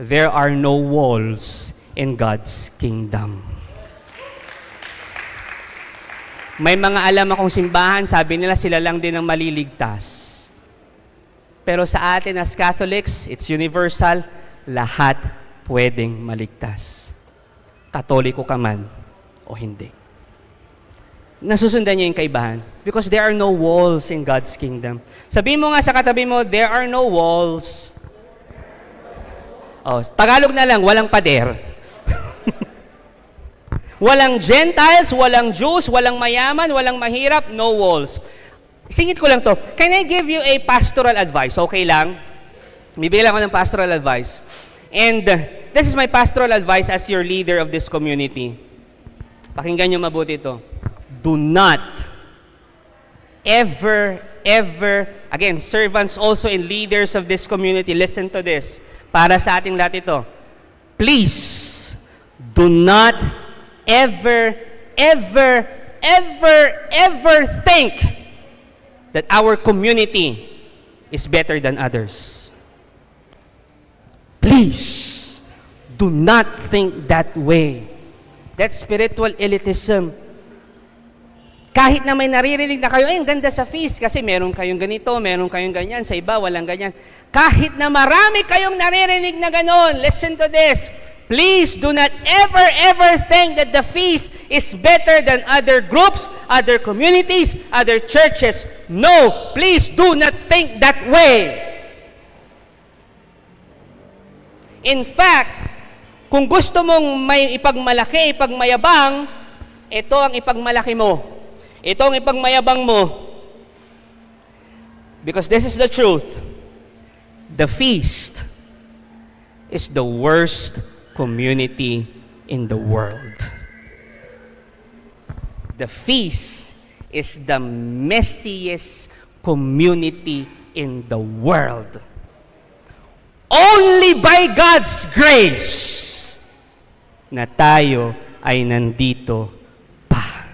There are no walls in God's kingdom. May mga alam akong simbahan, sabi nila sila lang din ang maliligtas. Pero sa atin as Catholics, it's universal, lahat pwedeng maligtas. Katoliko ka man o hindi. Nasusundan niyo yung kaibahan? Because there are no walls in God's kingdom. Sabihin mo nga sa katabi mo, there are no walls. Tagalog na lang, walang pader. Walang Gentiles, walang Jews, walang mayaman, walang mahirap, no walls. Singit ko lang to. Can I give you a pastoral advice? Okay lang? Bibigyan ako ng pastoral advice. And this is my pastoral advice as your leader of this community. Pakinggan nyo mabuti ito. Do not ever, again, servants also and leaders of this community, listen to this. Para sa ating lahat ito. Please, do not ever think that our community is better than others. Please, do not think that way. That's spiritual elitism. Kahit na may naririnig na kayo, ang ganda sa feast kasi meron kayong ganito, meron kayong ganyan, sa iba walang ganyan. Kahit na marami kayong naririnig na ganon, listen to this. Please do not ever think that the feast is better than other groups, other communities, other churches. No, please do not think that way. In fact, kung gusto mong may ipagmalaki, ipagmayabang, ito ang ipagmalaki mo. Ito ang ipagmayabang mo. Because this is the truth. The feast is the worst community in the world. The feast is the messiest community in the world. Only by God's grace na tayo ay nandito pa.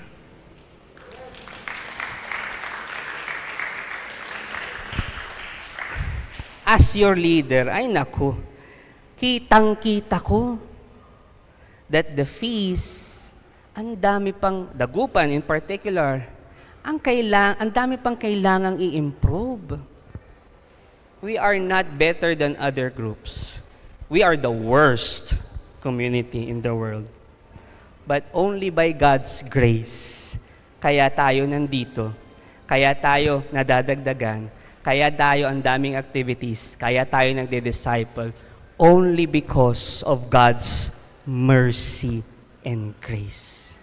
As your leader, ay naku, kitang-kita ko that the feast, ang dami pang, dagupan in particular, ang dami pang kailangang i-improve. We are not better than other groups. We are the worst community in the world. But only by God's grace, kaya tayo nandito, kaya tayo nadadagdagan, kaya tayo ang daming activities, kaya tayo nagde-disciple, only because of God's mercy and grace.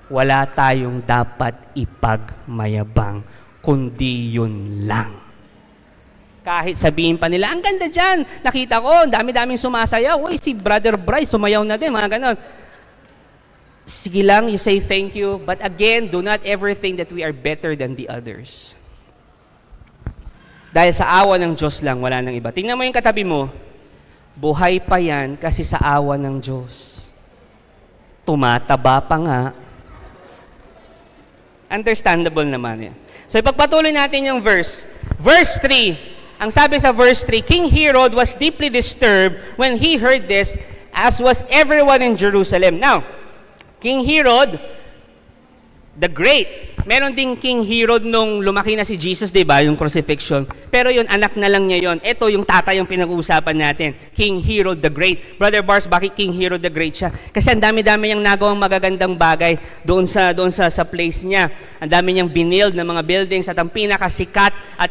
Wala tayong dapat ipagmayabang, kundi yun lang. Kahit sabihin pa nila, ang ganda dyan, nakita ko, dami-daming sumasayaw, uy, si Brother Bryce, sumayaw na din, mga ganon. Sige lang, you say thank you, but again, do not ever think that we are better than the others. Dahil sa awa ng Diyos lang, wala nang iba. Tingnan mo yung katabi mo, buhay pa yan kasi sa awa ng Diyos. Tumataba pa nga. Understandable naman yan. So ipagpatuloy natin yung verse. Verse 3, ang sabi sa verse 3, King Herod was deeply disturbed when he heard this, as was everyone in Jerusalem. Now, King Herod, the Great, meron ding King Herod nung lumaki na si Jesus, di ba, yung crucifixion. Pero yun, anak na lang niya yun. Ito yung tatay yung pinag-uusapan natin, King Herod the Great. Brother Bars, bakit King Herod the Great siya? Kasi ang dami-dami niyang nagawang magagandang bagay doon sa place niya. Ang dami niyang binild na mga buildings at ang pinakasikat at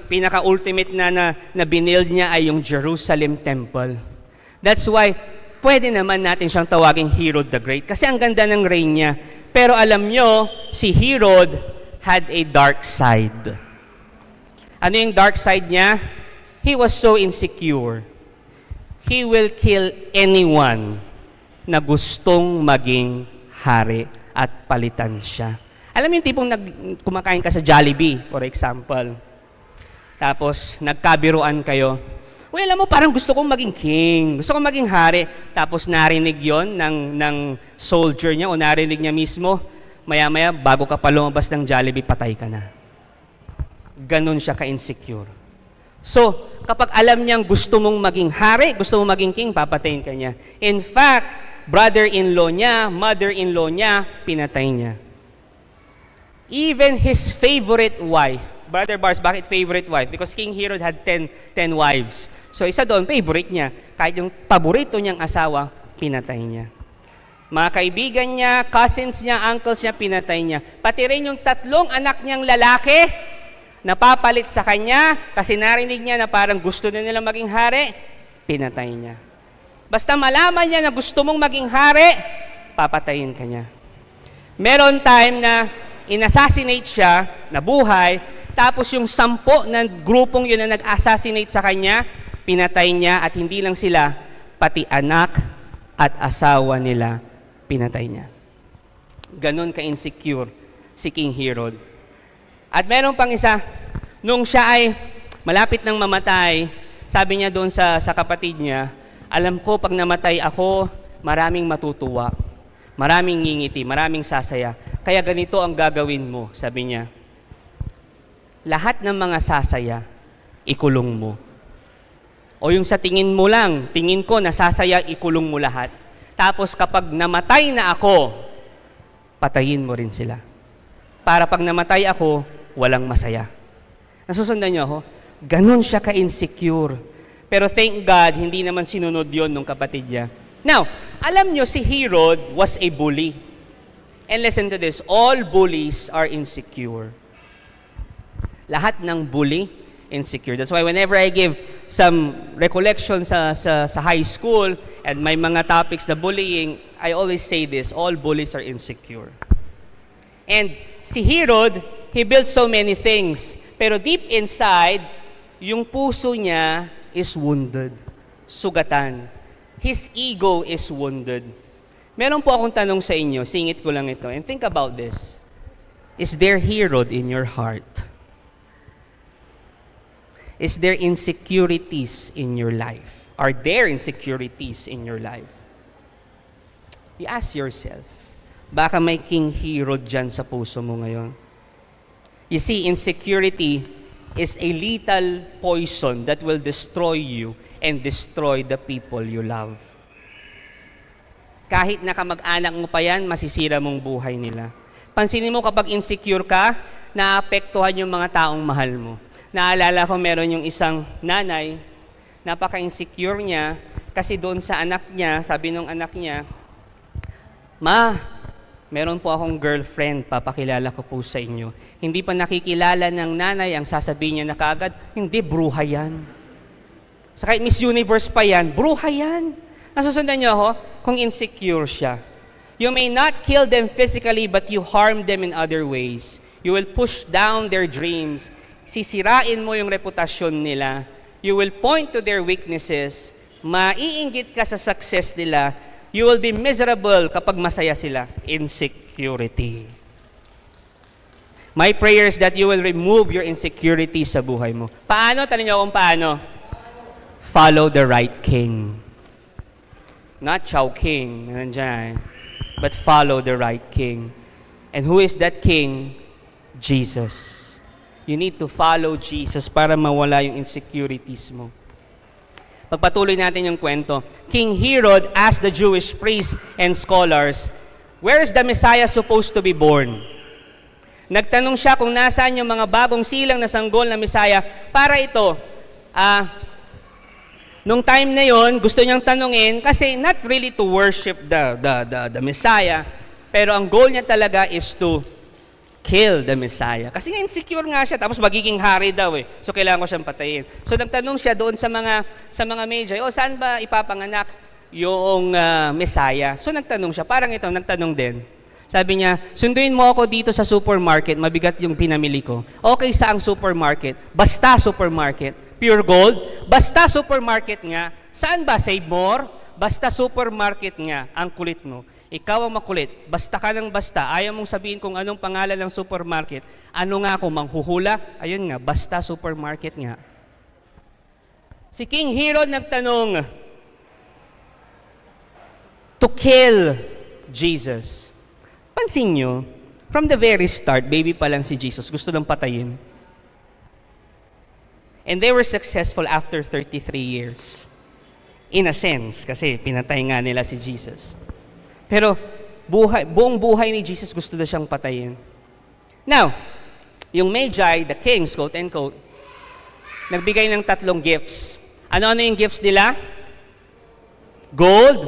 pinaka-ultimate na binild niya ay yung Jerusalem Temple. That's why, pwede naman natin siyang tawaging Herod the Great kasi ang ganda ng reign niya. Pero alam nyo, si Herod had a dark side. Ano yung dark side niya? He was so insecure. He will kill anyone na gustong maging hari at palitan siya. Alam mo yung tipong kumakain ka sa Jollibee, for example. Tapos, nagkabiruan kayo. Well, alam mo, parang gusto kong maging king, gusto kong maging hari. Tapos narinig yon ng soldier niya o narinig niya mismo, maya-maya, bago ka pa lumabas ng Jollibee, patay ka na. Ganon siya ka-insecure. So, kapag alam niyang gusto mong maging hari, gusto mong maging king, papatayin ka niya. In fact, brother-in-law niya, mother-in-law niya, pinatay niya. Even his favorite wife, Brother Bars, bakit favorite wife? Because King Herod had 10 wives. So isa doon, favorite niya. Kahit yung paborito niyang asawa, pinatay niya. Mga kaibigan niya, cousins niya, uncles niya, pinatay niya. Pati rin yung 3 anak niyang lalaki, napapalit sa kanya, kasi narinig niya na parang gusto na nilang maging hari, pinatay niya. Basta malaman niya na gusto mong maging hari, papatayin ka niya. Meron time na inassassinate siya, nabuhay, tapos yung 10 na grupong yun na nag-assassinate sa kanya, pinatay niya at hindi lang sila, pati anak at asawa nila, pinatay niya. Ganon ka-insecure si King Herod. At meron pang isa, nung siya ay malapit nang mamatay, sabi niya doon sa kapatid niya, alam ko pag namatay ako, maraming matutuwa, maraming ngingiti, maraming sasaya. Kaya ganito ang gagawin mo, sabi niya. Lahat ng mga sasaya, ikulong mo. O yung sa tingin mo lang, tingin ko nasasaya, ikulong mo lahat. Tapos kapag namatay na ako, patayin mo rin sila. Para pag namatay ako, walang masaya. Nasusundan niyo ako? Ganon siya ka-insecure. Pero thank God, hindi naman sinunod yon ng kapatid niya. Now, alam niyo si Herod was a bully. And listen to this, all bullies are insecure. Lahat ng bully, insecure. That's why whenever I give some recollection sa high school and may mga topics na bullying, I always say this, all bullies are insecure. And si Herod, he built so many things. Pero deep inside, yung puso niya is wounded, sugatan. His ego is wounded. Meron po akong tanong sa inyo, singit ko lang ito, and think about this. Is there Herod in your heart? Is there insecurities in your life? Are there insecurities in your life? You ask yourself, baka may King Herod dyan sa puso mo ngayon. You see, insecurity is a lethal poison that will destroy you and destroy the people you love. Kahit na kamag-anak mo pa yan, masisira mong buhay nila. Pansinin mo kapag insecure ka, naapektuhan yung mga taong mahal mo. Naalala ko meron yung isang nanay, napaka-insecure niya kasi doon sa anak niya, sabi nung anak niya, Ma, meron po akong girlfriend, papakilala ko po sa inyo. Hindi pa nakikilala ng nanay, ang sasabihin niya na kaagad, hindi, bruha yan. Sa kahit Miss Universe pa yan, bruha yan. Nasusundan niyo ako? Kung insecure siya. You may not kill them physically, but you harm them in other ways. You will push down their dreams. Sisirain mo yung reputasyon nila. You will point to their weaknesses. Maiinggit ka sa success nila. You will be miserable kapag masaya sila. Insecurity. My prayer is that you will remove your insecurity sa buhay mo. Paano? Tanong niyo kung paano. Follow the right king. Not Chow King, nandiyan. But follow the right king. And who is that king? Jesus. You need to follow Jesus para mawala yung insecurities mo. Pagpatuloy natin yung kwento. King Herod asked the Jewish priests and scholars, where is the Messiah supposed to be born? Nagtanong siya kung nasaan yung mga bagong silang na sanggol na Messiah para ito. Nung time na yon, gusto niyang tanungin kasi not really to worship the Messiah, pero ang goal niya talaga is to kill the Messiah. Kasi nga insecure nga siya, tapos magiging hari daw eh. So kailangan ko siyang patayin. So nagtanong siya doon sa mga magi, saan ba ipapanganak yung Messiah? So nagtanong siya, parang ito, nagtanong din. Sabi niya, sunduin mo ako dito sa supermarket, mabigat yung pinamili ko. Okay, saang supermarket? Basta supermarket. Pure gold? Basta supermarket nga. Saan ba? Save More? Basta supermarket nga. Ang kulit mo. Ikaw ang makulit. Basta ka ng basta. Ayaw mong sabihin kung anong pangalan ng supermarket. Ano nga kung manghuhula? Ayun nga, basta supermarket nga. Si King Herod nagtanong to kill Jesus. Pansin nyo, from the very start, baby pa lang si Jesus, gusto nang patayin. And they were successful after 33 years. In a sense, kasi pinatay nga nila si Jesus. Pero buong buhay ni Jesus gusto na siyang patayin. Now, yung Magi, the kings, quote and quote, nagbigay ng 3 gifts. Ano-ano yung gifts nila? Gold,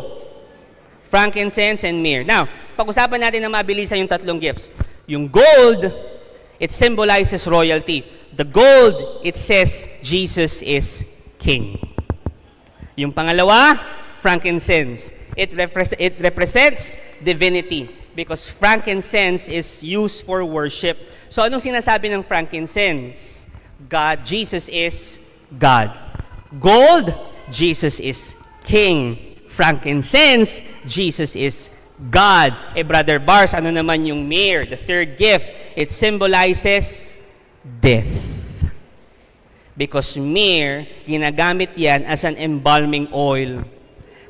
frankincense, and myrrh. Now, pag-usapan natin na mabilisan yung 3 gifts. Yung gold, it symbolizes royalty. The gold, it says Jesus is king. Yung pangalawa, frankincense. It represents divinity because frankincense is used for worship. So anong sinasabi ng frankincense? God, Jesus is God. Gold, Jesus is King. Frankincense, Jesus is God. Brother Bars, ano naman yung myrrh, the third gift? It symbolizes death. Because myrrh, ginagamit yan as an embalming oil.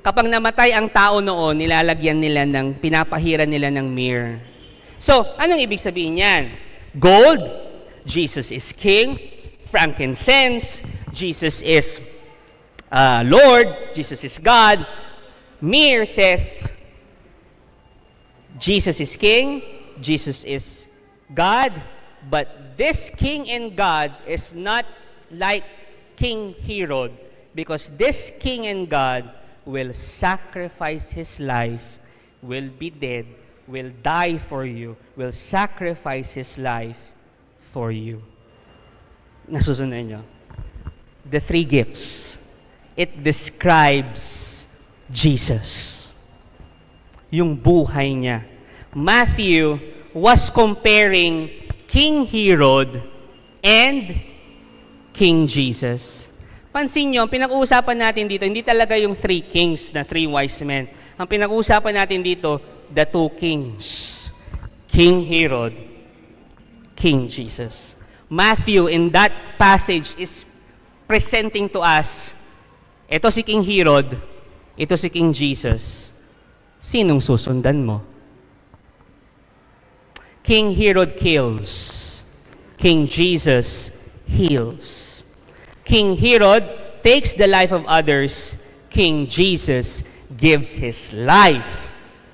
Kapag namatay ang tao noon, nilalagyan nila pinapahiran nila ng myrrh. So, anong ibig sabihin yan? Gold, Jesus is King. Frankincense, Jesus is Lord. Jesus is God. Myrrh says, Jesus is King. Jesus is God. But this King and God is not like King Herod, because this King and God will sacrifice his life, will be dead, will die for you, will sacrifice his life for you. Nasusunod nyo? The three gifts. It describes Jesus. Yung buhay niya. Matthew was comparing King Herod and King Jesus. Pansin nyo, pinag-uusapan natin dito, hindi talaga yung three kings na three wise men. Ang pinag-uusapan natin dito, the two kings. King Herod, King Jesus. Matthew, in that passage, is presenting to us, ito si King Herod, ito si King Jesus. Sinong susundan mo? King Herod kills. King Jesus heals. King Herod takes the life of others. King Jesus gives his life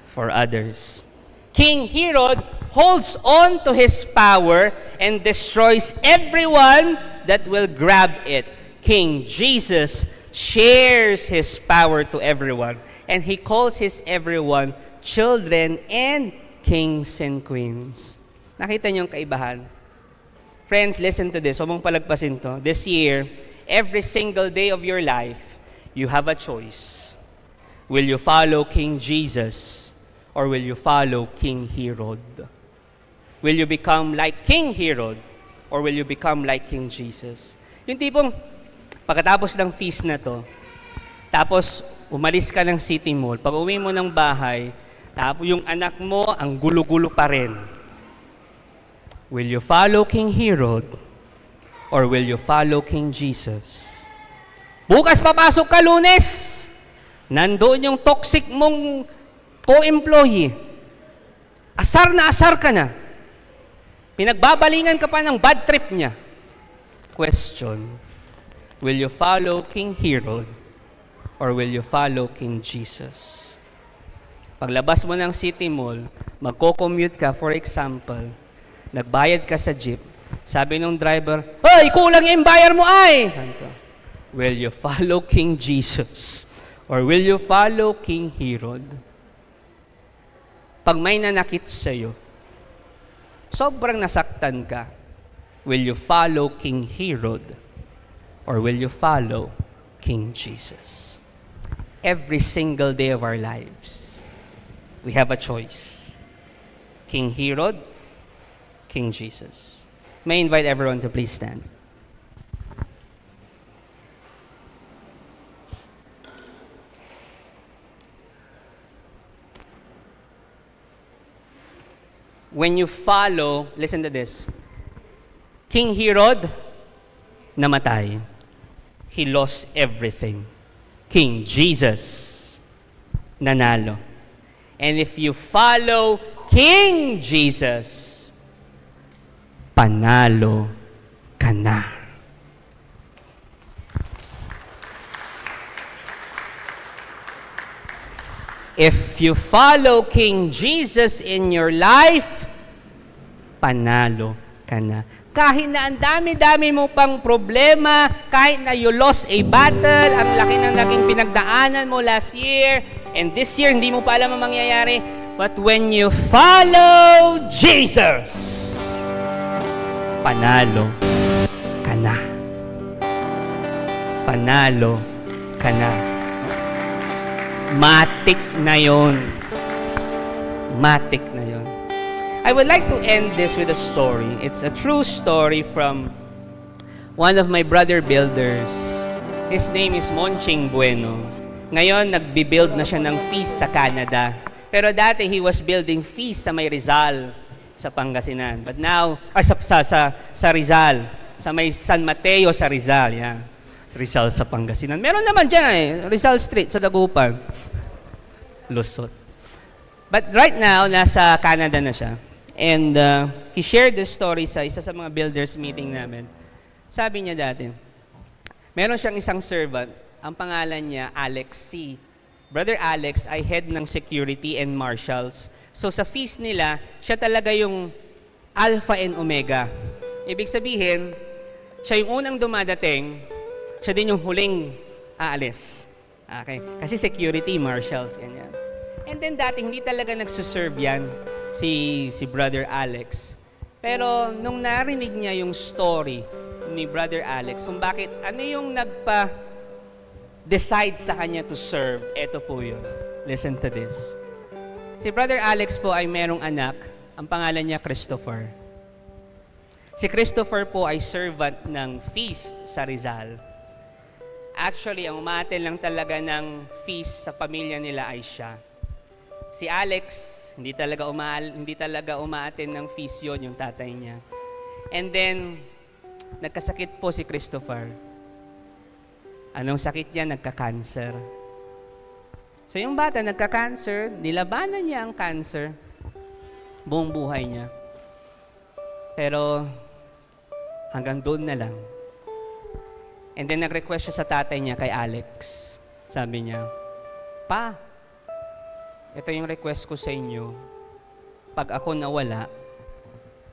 for others. King Herod holds on to his power and destroys everyone that will grab it. King Jesus shares his power to everyone, and he calls his everyone children and kings and queens. Nakita niyo yung kaibahan? Friends, listen to this. Huwag mong palagpasin to. This year, every single day of your life, you have a choice. Will you follow King Jesus or will you follow King Herod? Will you become like King Herod or will you become like King Jesus? Yung tipong, pagkatapos ng feast na to, tapos umalis ka ng city mall, pag uwi mo ng bahay, tapos yung anak mo, ang gulo-gulo pa rin. Will you follow King Herod or will you follow King Jesus? Bukas papasok ka Lunes, nandoon yung toxic mong co-employee. Asar na asar ka na. Pinagbabalingan ka pa ng bad trip niya. Question, will you follow King Herod or will you follow King Jesus? Paglabas mo ng city mall, magko-commute ka, for example, nagbayad ka sa jeep, sabi nung driver, "Hoy, kulang yung bayar mo ay!" Will you follow King Jesus or will you follow King Herod? Pag may nanakit sa'yo, sobrang nasaktan ka, will you follow King Herod or will you follow King Jesus? Every single day of our lives, we have a choice. King Herod, King Jesus. May I invite everyone to please stand. When you follow, listen to this. King Herod, namatay. He lost everything. King Jesus, nanalo. And if you follow King Jesus, panalo ka na. If you follow King Jesus in your life, panalo ka na. Kahit na ang dami-dami mo pang problema, kahit na you lost a battle, ang laki ng naging pinagdaanan mo last year, and this year hindi mo pa alam ang mangyayari, but when you follow Jesus, panalo ka na. Panalo ka na. Matik na yon. matik na yon. I would like to end this with a story. It's a true story from one of my brother builders. His name is Monching Bueno. Ngayon, nagbi-build na siya ng feast sa Canada. Pero dati, he was building feast sa may Rizal, sa Pangasinan. But now, sa Rizal, sa may San Mateo sa Rizal. Yeah. Rizal sa Pangasinan. Meron naman dyan Rizal Street sa Dagupan. Lusot. But right now, nasa Canada na siya. And he shared this story sa isa sa mga builders meeting namin. Sabi niya dati, meron siyang isang servant, ang pangalan niya Alex C. Brother Alex ay head ng security and marshals. So sa feast nila, siya talaga yung alpha and omega. Ibig sabihin, siya yung unang dumadating, siya din yung huling aalis. Okay? Kasi security, marshals, ganyan. And then dati, hindi talaga nagsuserve yan si Brother Alex. Pero nung narinig niya yung story ni Brother Alex, kung bakit, ano yung decide sa kanya to serve, eto po yun. Listen to this. Si Brother Alex po ay merong anak, ang pangalan niya Christopher. Si Christopher po ay servant ng feast sa Rizal. Actually, ang umaaten lang talaga ng feast sa pamilya nila ay siya. Si Alex, hindi talaga umaaten ng feast yun, yung tatay niya. And then, nagkasakit po si Christopher. Anong sakit niya? Nagka-cancer. So yung bata nagka-cancer, nilabanan niya ang cancer buong buhay niya. Pero hanggang doon na lang. And then nag-request siya sa tatay niya kay Alex. Sabi niya, Pa, ito yung request ko sa inyo. Pag ako nawala,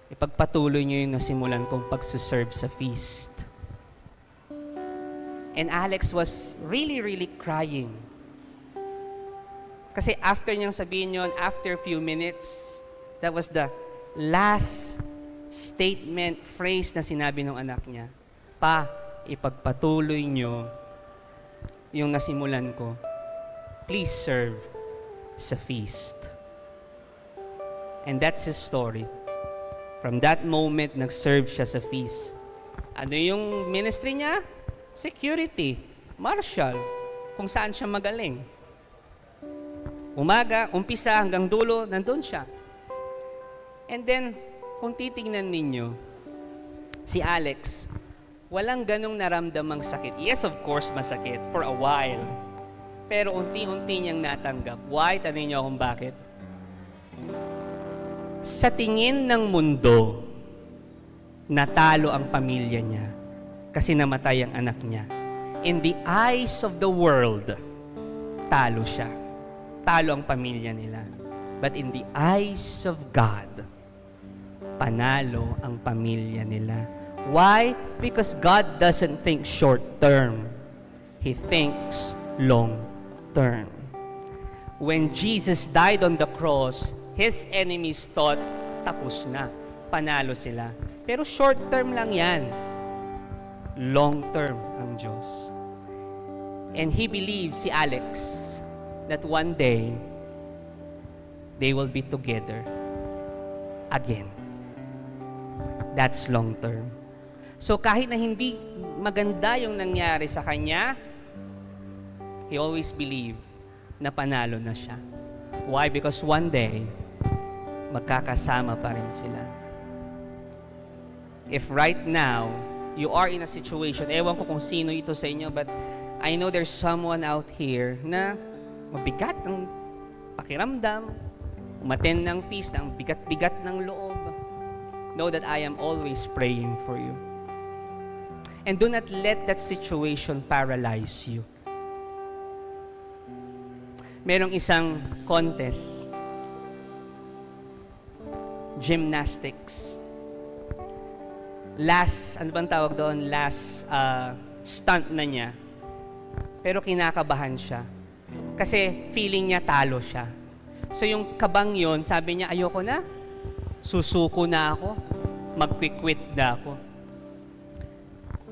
ipagpatuloy niyo yung nasimulan kong pagsuserve sa feast. And Alex was really, really crying. Kasi after niyang sabihin yun, after a few minutes, that was the last statement, phrase na sinabi ng anak niya. Pa, ipagpatuloy niyo yung nasimulan ko. Please serve sa feast. And that's his story. From that moment, nag-serve siya sa feast. Ano yung ministry niya? Security, marshal, kung saan siya magaling. Umaga, umpisa hanggang dulo, nandun siya. And then, kung titingnan ninyo, si Alex, walang ganong naramdamang sakit. Yes, of course, masakit for a while. Pero unti-unti niyang natanggap. Why? Tanong niyo kung bakit. Sa tingin ng mundo, natalo ang pamilya niya kasi namatay ang anak niya. In the eyes of the world, talo siya. Talo ang pamilya nila. But in the eyes of God, panalo ang pamilya nila. Why? Because God doesn't think short term. He thinks long term. When Jesus died on the cross, His enemies thought, tapos na. Panalo sila. Pero short term lang yan. Long term ang Diyos. And he believes, si Alex, that one day, they will be together again. That's long term. So kahit na hindi maganda yung nangyari sa kanya, he always believed na panalo na siya. Why? Because one day, magkakasama pa rin sila. If right now, you are in a situation, ewan ko kung sino ito sa inyo, but I know there's someone out here na mabigat ang pakiramdam, umattend ng feast, ang bigat-bigat ng loob. Know that I am always praying for you. And do not let that situation paralyze you. Merong isang contest, gymnastics. Last, ano bang tawag doon? Last stunt na niya. Pero kinakabahan siya. Kasi feeling niya talo siya. So yung kabang yon, sabi niya, ayoko na. Susuko na ako. Mag-quit na ako.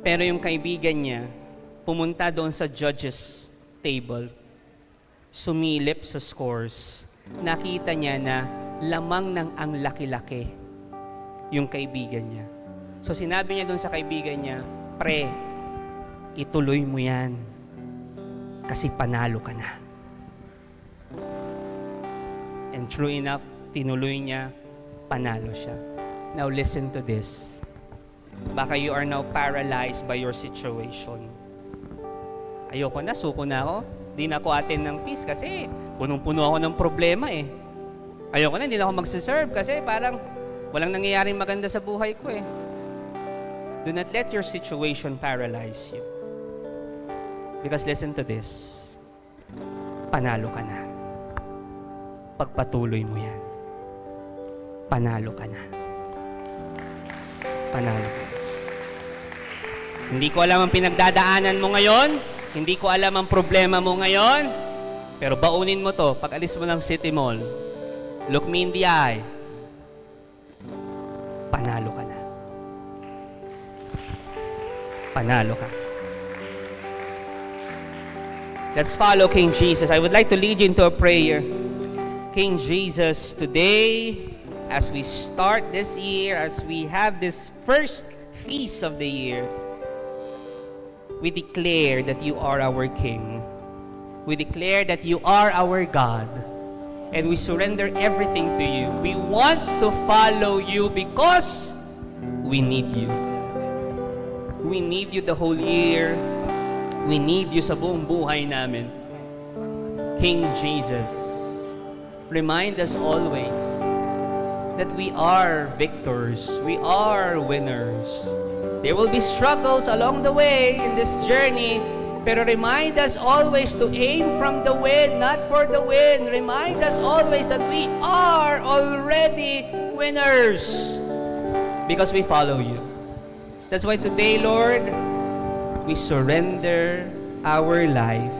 Pero yung kaibigan niya, pumunta doon sa judges table, sumilip sa scores, nakita niya na lamang ng ang laki-laki yung kaibigan niya. So sinabi niya doon sa kaibigan niya, pre, ituloy mo yan kasi panalo ka na. And true enough, tinuloy niya, panalo siya. Now listen to this. Baka you are now paralyzed by your situation. Ayoko na, suko na ako. Di na ako attend ng feast kasi punong-puno ako ng problema eh. Ayoko na, hindi na ako magsiserve kasi parang walang nangyayaring maganda sa buhay ko eh. Do not let your situation paralyze you. Because listen to this. Panalo ka na. Pagpatuloy mo yan. Panalo ka na. Panalo ka. Hindi ko alam ang pinagdadaanan mo ngayon. Hindi ko alam ang problema mo ngayon. Pero baunin mo to pag alis mo ng City Mall. Look me in the eye. Panalo ka na. Panalo ka. Let's follow King Jesus. I would like to lead you into a prayer. King Jesus, today, as we start this year, as we have this first feast of the year, we declare that you are our King. We declare that you are our God. And we surrender everything to you. We want to follow you because we need you. We need you the whole year. We need you sa buong buhay namin. King Jesus, remind us always that we are victors. We are winners. There will be struggles along the way in this journey, pero remind us always to aim from the win, not for the win. Remind us always that we are already winners because we follow you. That's why today, Lord, we surrender our life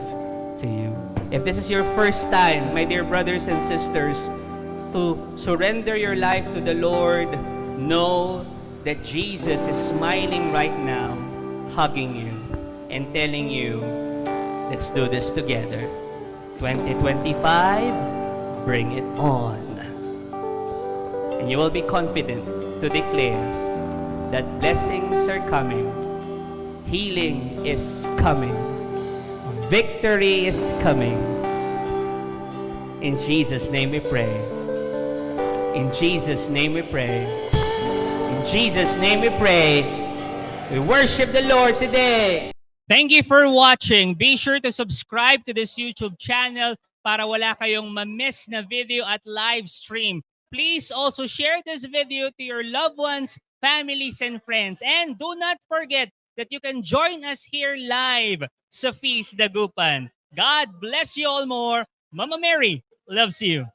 to you. If this is your first time, my dear brothers and sisters, to surrender your life to the Lord, know that Jesus is smiling right now, hugging you, and telling you, let's do this together. 2025, bring it on. And you will be confident to declare that blessings are coming, healing is coming, victory is coming. In Jesus' name we pray. In Jesus' name we pray. In Jesus' name we pray. We worship the Lord today. Thank you for watching. Be sure to subscribe to this YouTube channel para wala kayong ma-miss na video at live stream. Please also share this video to your loved ones, families, and friends. And do not forget that you can join us here live sa Feast Dagupan. God bless you all more. Mama Mary loves you.